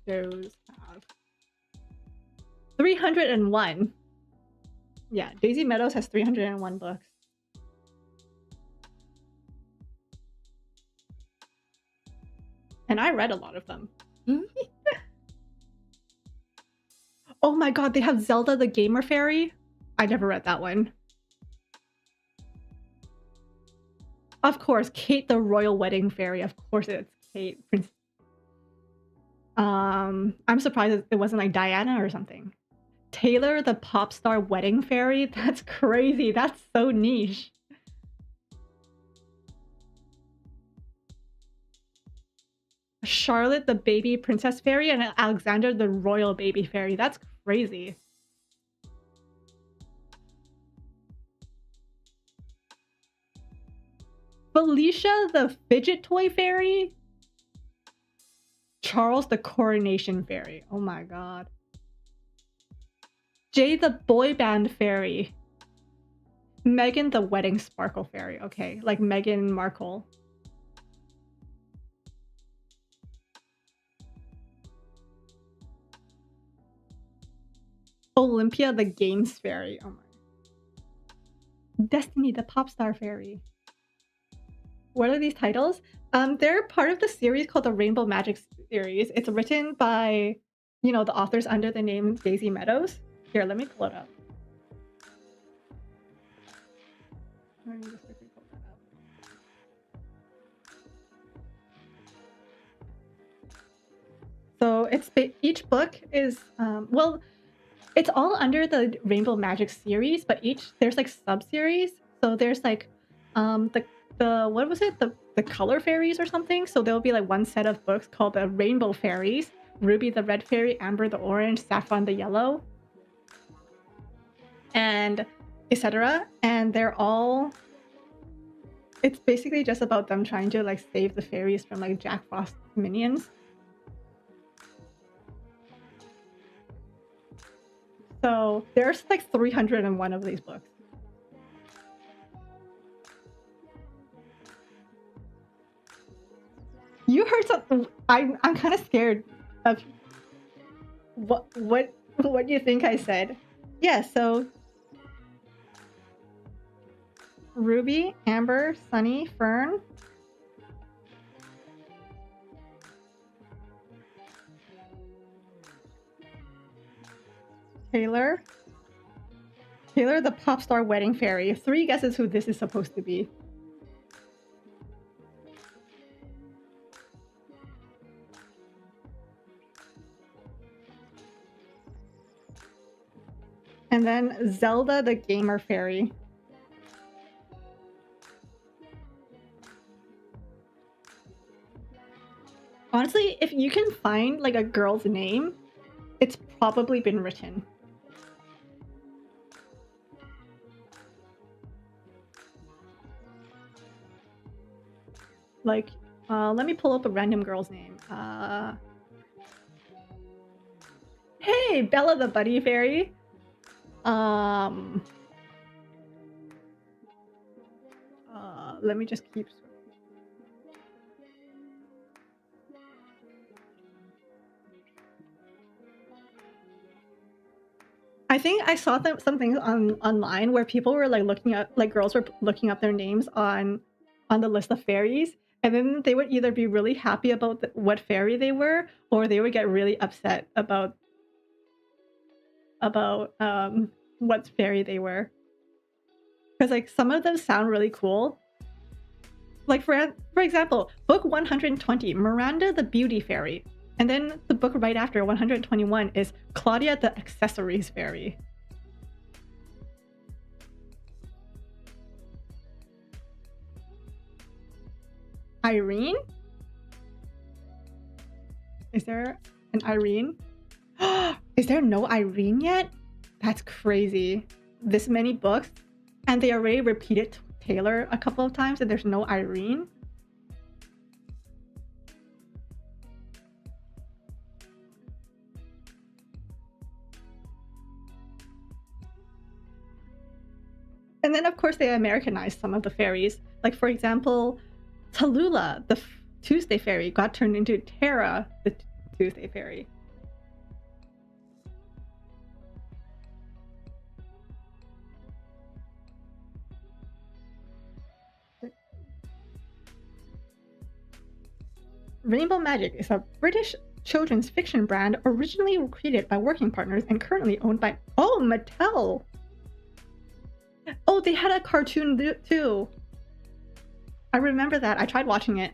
have? 301. Yeah, Daisy Meadows has 301 books. And I read a lot of them. Oh my god, they have Zelda the Gamer Fairy? I never read that one. Of course, Kate the Royal Wedding Fairy. Of course it's Kate. I'm surprised it wasn't like Diana or something. Taylor the Pop Star Wedding Fairy? That's crazy. That's so niche. Charlotte the Baby Princess Fairy and Alexander the Royal Baby Fairy. That's crazy. Felicia the fidget toy fairy. Charles the coronation fairy. Oh my god. Jay the boy band fairy. Meghan the wedding sparkle fairy. Okay, like Meghan Markle. Olympia the games fairy. Oh my. Destiny the pop star fairy. What are these titles? They're part of the series called the Rainbow Magic series. It's written by, you know, the authors under the name Daisy Meadows. Here, let me pull it up. Let me just quickly pull that up. So it's each book is well, it's all under the Rainbow Magic series, but there's like sub-series. So there's like the what was it? The color fairies or something. So there'll be like one set of books called the Rainbow Fairies, Ruby the red fairy, Amber the orange, Saffron the yellow, and etc. And they're all, it's basically just about them trying to like save the fairies from like Jack Frost's minions. So there's like 301 of these books. You heard something. I'm kind of scared of what you think I said. Yeah, so Ruby, Amber, Sunny, Fern. Taylor the pop star wedding fairy. 3 guesses who this is supposed to be. And then Zelda the gamer fairy. Honestly, if you can find like a girl's name, it's probably been written. Like, let me pull up a random girl's name. Hey, Bella the bunny fairy. Let me just keep. I think I saw some things online where people were like looking up, like girls were looking up their names on the list of fairies, and then they would either be really happy about what fairy they were, or they would get really upset about what fairy they were. Because like some of them sound really cool. Like for example, book 120, Miranda the beauty fairy. And then the book right after, 121, is Claudia the accessories fairy. Irene? Is there an Irene? Is there no Irene yet? That's crazy. This many books, and they already repeated Taylor a couple of times, and there's no Irene? And then, of course, they Americanized some of the fairies. Like, for example, Tallulah, the Tuesday fairy, got turned into Tara, the Tuesday fairy. Rainbow Magic is a British children's fiction brand originally created by working partners and currently owned by... Oh, Mattel! Oh, they had a cartoon too. I remember that. I tried watching it.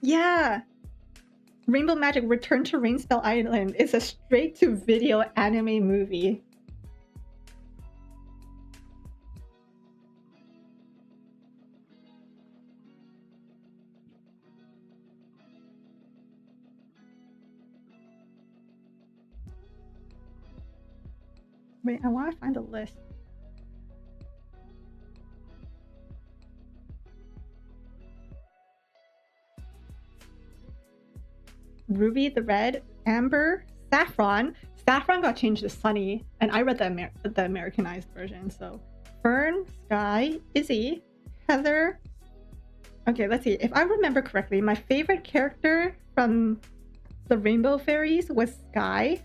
Yeah. Rainbow Magic Return to Rainspell Island is a straight-to-video anime movie. Wait, I want to find the list. Ruby the Red, Amber, Saffron. Saffron got changed to Sunny, and I read the Americanized version. So Fern, Sky, Izzy, Heather. Okay, let's see. If I remember correctly, my favorite character from the Rainbow Fairies was Sky.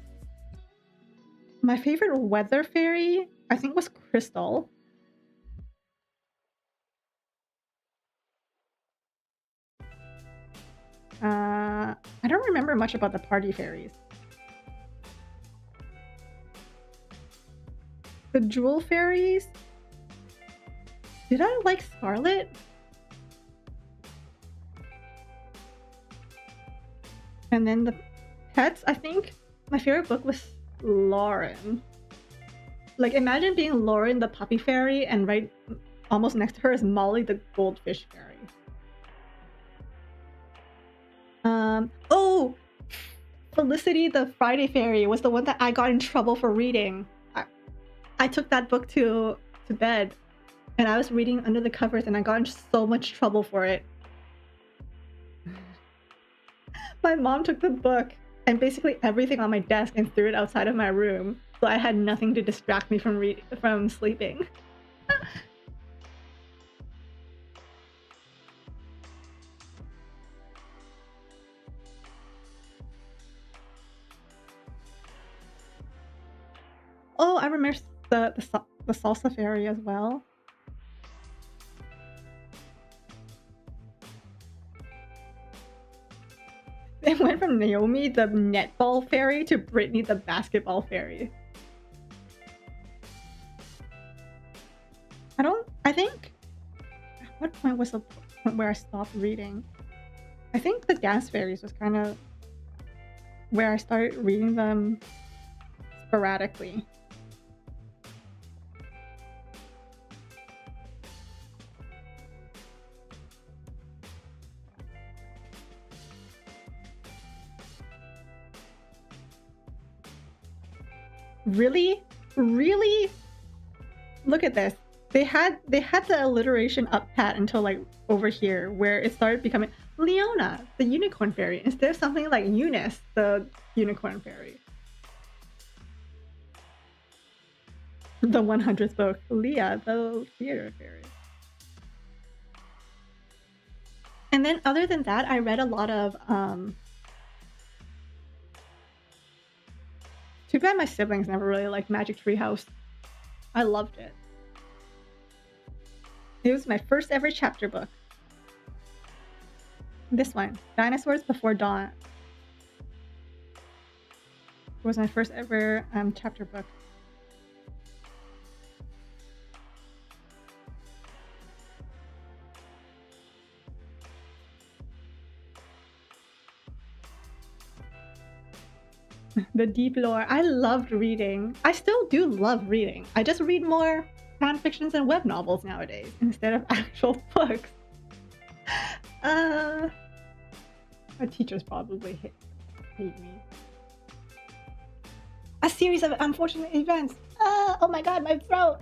My favorite Weather Fairy, I think, was Crystal. I don't remember much about the Party Fairies. The Jewel Fairies? Did I like Scarlet? And then the pets, I think my favorite book was Lauren. Like, imagine being Lauren the puppy fairy, and right almost next to her is Molly the goldfish fairy. Oh! Felicity the Friday fairy was the one that I got in trouble for reading. I took that book to bed, and I was reading under the covers, and I got in so much trouble for it. My mom took the book and basically everything on my desk and threw it outside of my room, so I had nothing to distract me from sleeping. Oh, I remember the salsa fairy as well. It went from Naomi the netball fairy to Brittany the basketball fairy. I think at what point was the point where I stopped reading? I think the dance fairies was kind of where I started reading them sporadically. Really? Really? Look at this. They had the alliteration up pat until like over here, where it started becoming Leona, the unicorn fairy, instead of something like Eunice, the unicorn fairy. The 100th book, Leah, the theater fairy. And then other than that, I read a lot of too bad my siblings never really liked Magic Tree House. I loved it. It was my first ever chapter book. This one, Dinosaurs Before Dawn, was my first ever chapter book. The deep lore. I loved reading. I still do love reading. I just read more fan fictions and web novels nowadays instead of actual books. My teachers probably hate me. A series of unfortunate events. Oh my god, my throat.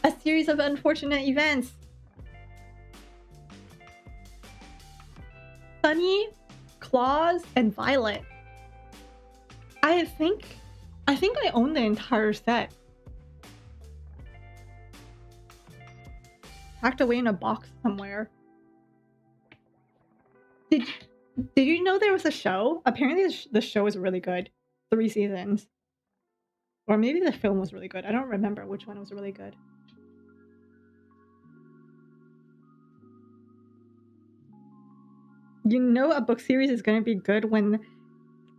A series of unfortunate events. Sunny, Claus, and Violet. I think I own the entire set. Packed away in a box somewhere. Did you know there was a show? Apparently the show was really good. 3 seasons. Or maybe the film was really good. I don't remember which one was really good. You know a book series is going to be good when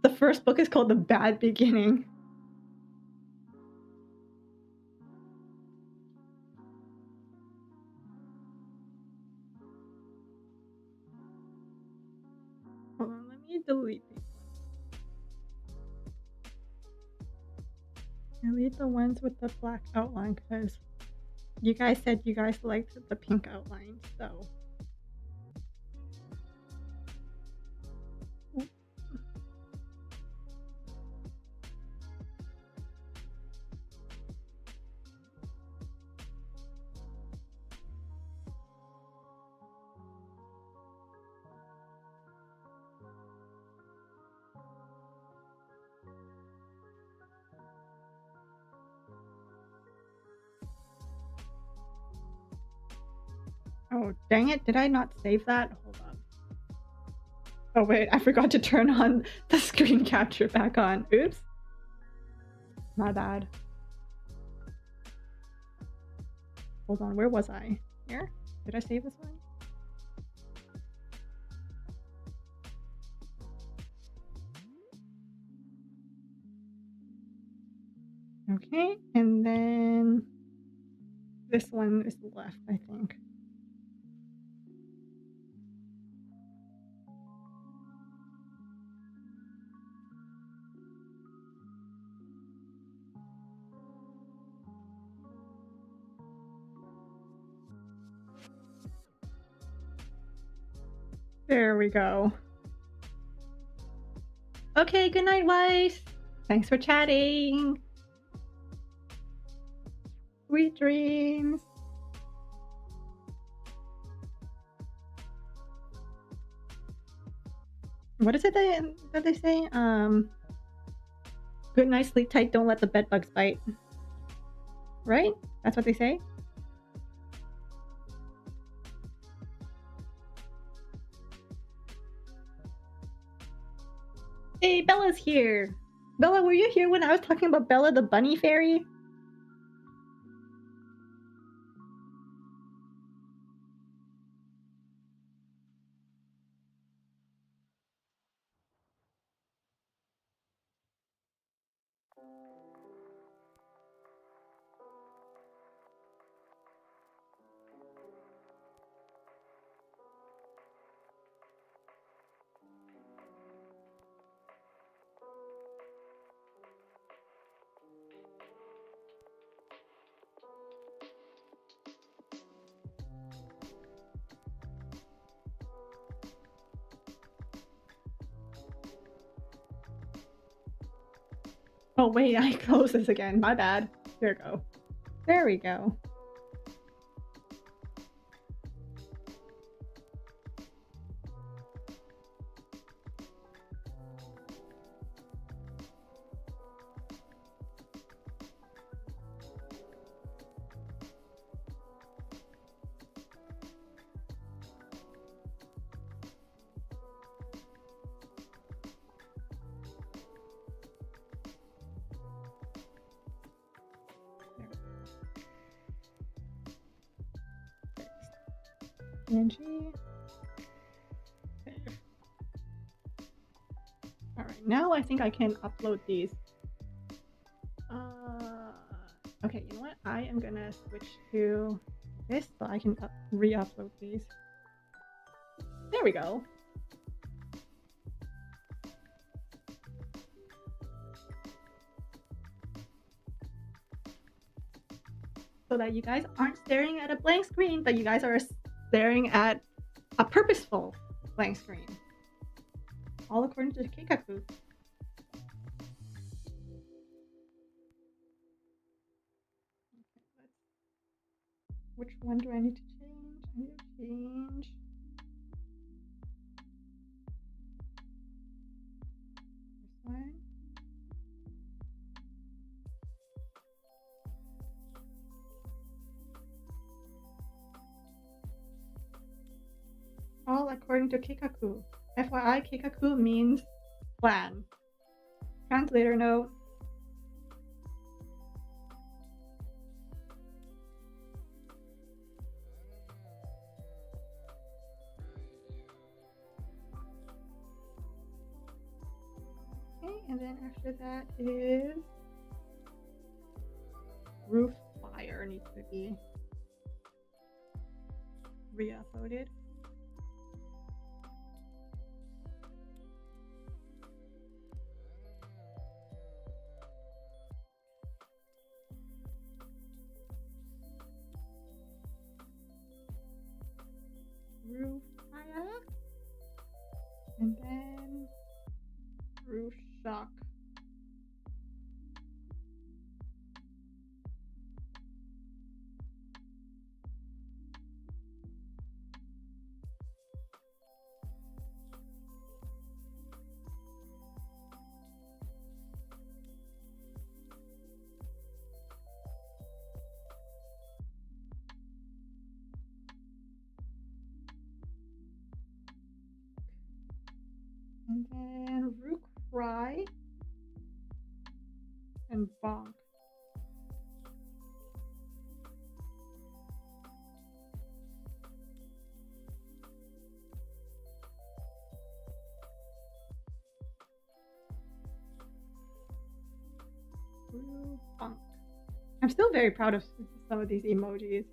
the first book is called The Bad Beginning. Hold on, let me delete these. Delete the ones with the black outline because you guys said you guys liked the pink outline, so Oh, dang it. Did I not save that? Hold on. Oh, wait. I forgot to turn on the screen capture back on. Oops. My bad. Hold on. Where was I? Here? Did I save this one? Okay. And then this one is left, I think. There we go. Okay, good night, Weiss. Thanks for chatting. Sweet dreams. What is it that they say? Good night, sleep tight, don't let the bed bugs bite. Right? That's what they say? Hey, Bella's here. Bella, were you here when I was talking about Bella the bunny fairy? Oh wait, I closed this again. My bad. Here we go. There we go. PNG. Save. Alright, now I think I can upload these. Okay, you know what? I am gonna switch to this so I can re-upload these. There we go. So that you guys aren't staring at a blank screen, but you guys are staring at a purposeful blank screen. All according to Keikaku. Which one do I need to change? I need to change this one. All according to Keikaku. FYI, Keikaku means plan. Translator note. Okay, and then after that is roof fire needs to be re-uploaded. Roof fire, and then roof shock. then Rook Cry and Bonk. Bonk. I'm still very proud of some of these emotes.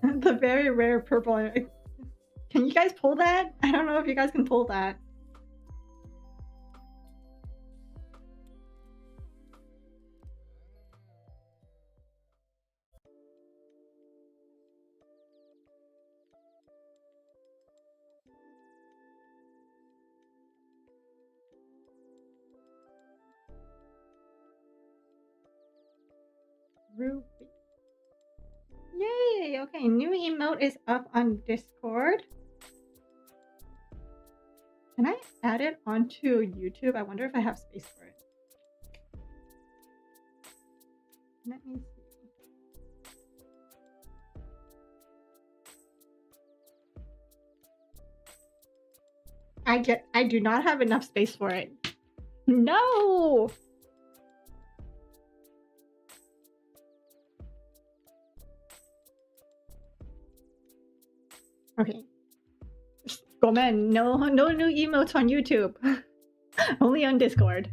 The very rare purple. Can you guys pull that? I don't know if you guys can pull that. Ruby. Yay! Okay, new emote is up on Discord. Can I add it onto YouTube? I wonder if I have space for it. Let me see. I do not have enough space for it. No! Okay. Gomen, no new emotes on YouTube. Only on Discord.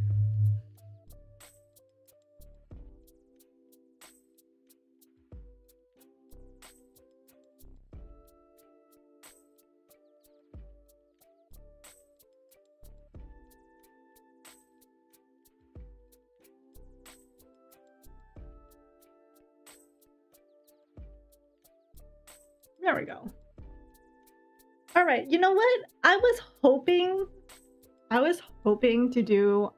There we go. All right, you know what? I was hoping to do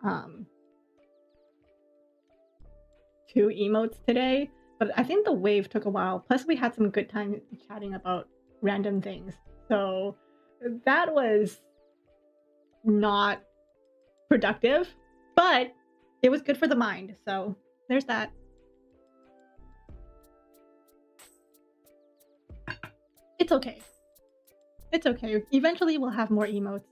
2 emotes today, but I think the wave took a while. Plus we had some good time chatting about random things. So that was not productive, but it was good for the mind. So there's that. It's okay. It's okay. Eventually we'll have more emotes.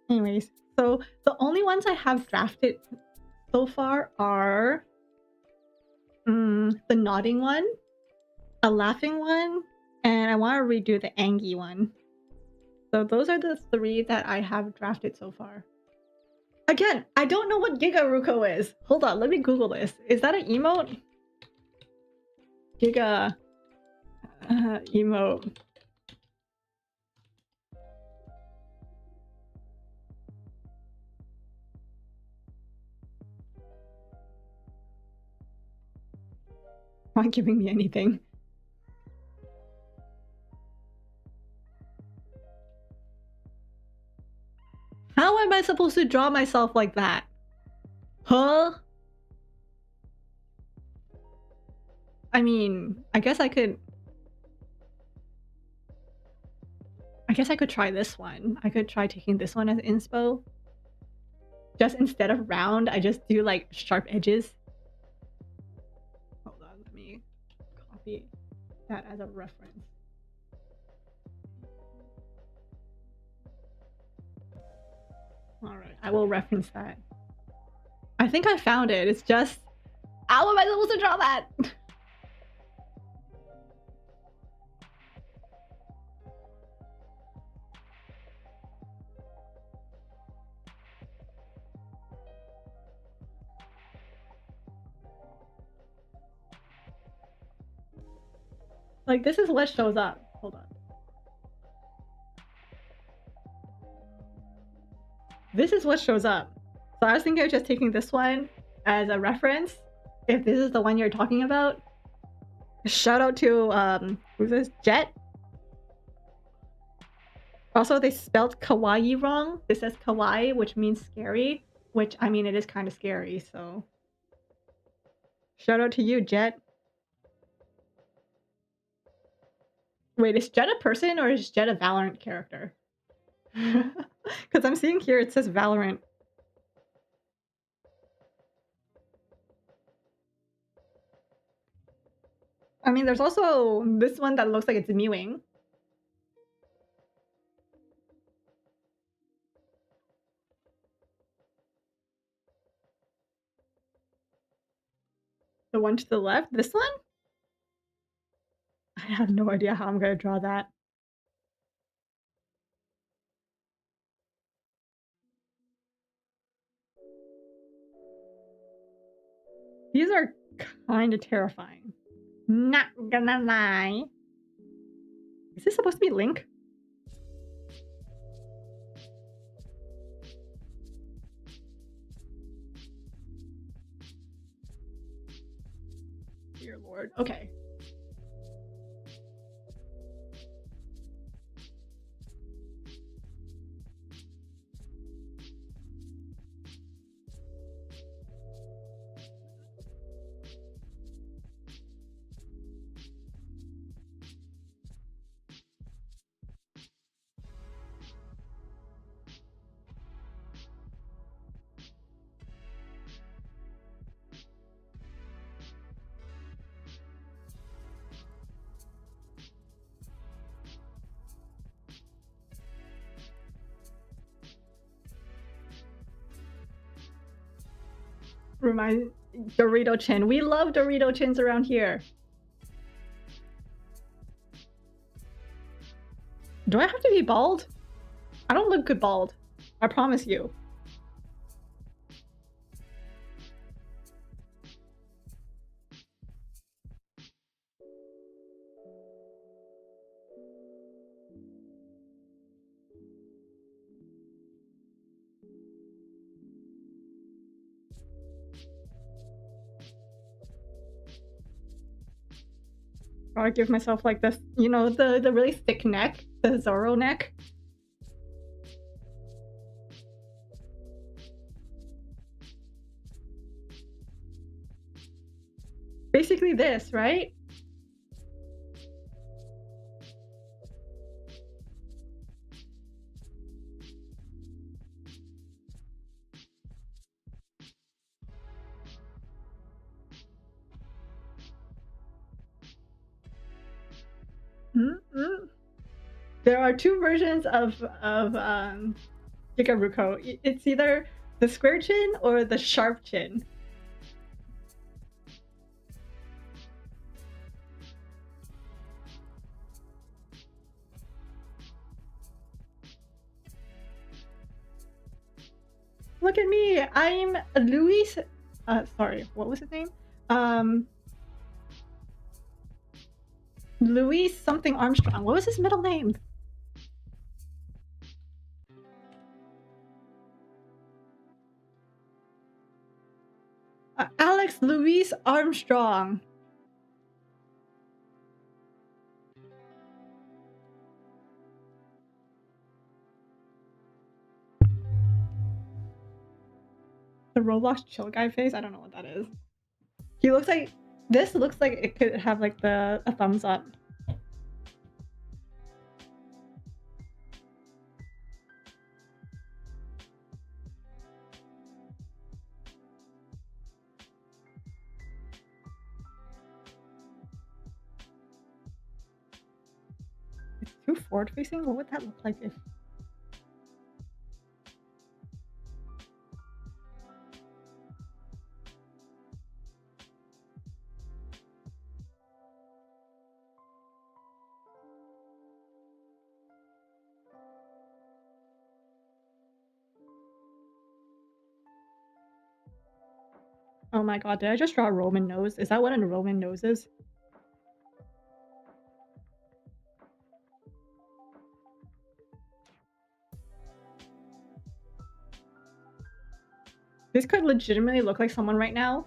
Anyways, so the only ones I have drafted so far are the nodding one, a laughing one, and I want to redo the Angie one. So those are the 3 that I have drafted so far. Again, I don't know what Giga Ruko is. Hold on, let me Google this. Is that an emote? Giga emote. Not giving me anything. How am I supposed to draw myself like that? Huh? I mean, I guess I could try this one. I could try taking this one as inspo. Just instead of round, I just do like sharp edges. Hold on, let me copy that as a reference. Alright, I will reference that. I think I found it. It's just... How am I supposed to draw that? Like, this is what shows up. Hold on. This is what shows up. So I was thinking of just taking this one as a reference, if this is the one you're talking about. Shout out to, who's this? Jet? Also, they spelled kawaii wrong. This says kawaii, which means scary, which, I mean, it is kind of scary, so... Shout out to you, Jet. Wait, is Jet a person or is Jet a Valorant character? Because I'm seeing here it says Valorant. I mean, there's also this one that looks like it's mewing. The one to the left? This one? I have no idea how I'm going to draw that. These are kind of terrifying. Not gonna lie. Is this supposed to be Link? Dear Lord. Okay. Remind Dorito Chin. We love Dorito Chins around here. Do I have to be bald? I don't look good bald. I promise you. Gotta give myself like this, you know, the really thick neck, the Zorro neck. Basically this, right? Mm-hmm. There are two versions of Yuukokun. It's either the square chin or the sharp chin. Look at me! I'm Luis. Sorry, what was his name? Luis something Armstrong. What was his middle name? Alex Luis Armstrong. The Roblox chill guy face? I don't know what that is. He looks like... This looks like it could have like a thumbs up. It's too forward facing? What would that look like if... Oh my god, did I just draw a Roman nose? Is that what a Roman nose is? This could legitimately look like someone right now.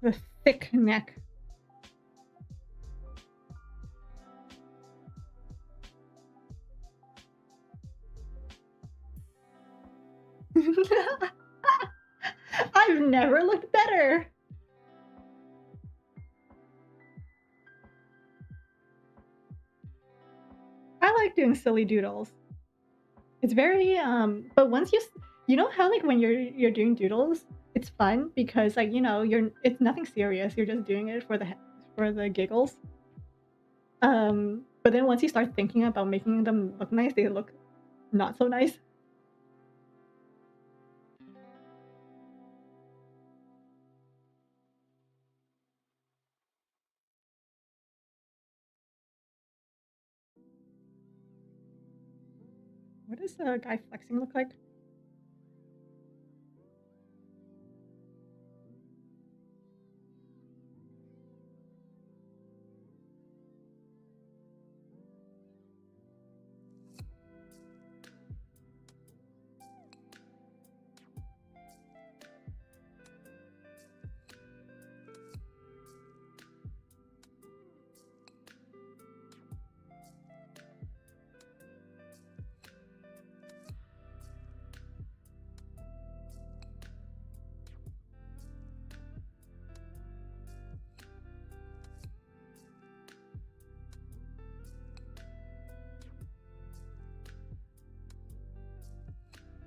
The thick neck. never looked better. I like doing silly doodles. It's very but once you know how like when you're doing doodles, it's fun because like, you know, it's nothing serious. You're just doing it for the giggles. But then once you start thinking about making them look nice, they look not so nice. What does the guy flexing look like?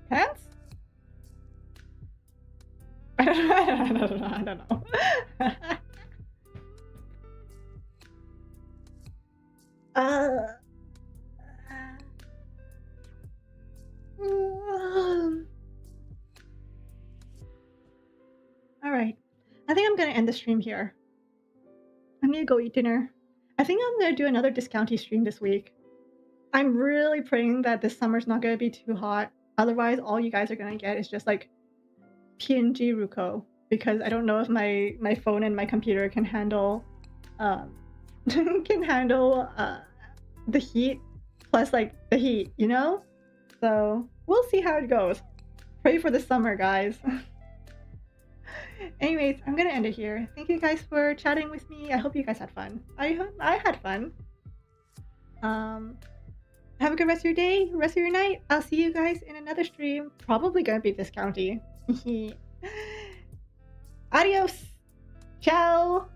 Pants? I don't know. uh, all right. I think I'm gonna end the stream here. I need to go eat dinner. I think I'm gonna do another discounty stream this week. I'm really praying that this summer's not gonna be too hot. Otherwise, all you guys are gonna get is just like PNG Ruko, because I don't know if my phone and my computer can handle can handle the heat plus like the heat, you know? So we'll see how it goes. Pray for the summer, guys. Anyways, I'm gonna end it here. Thank you guys for chatting with me. I hope you guys had fun. I had fun. Have a good rest of your day, rest of your night. I'll see you guys in another stream. Probably gonna be discounty. Adios. Ciao.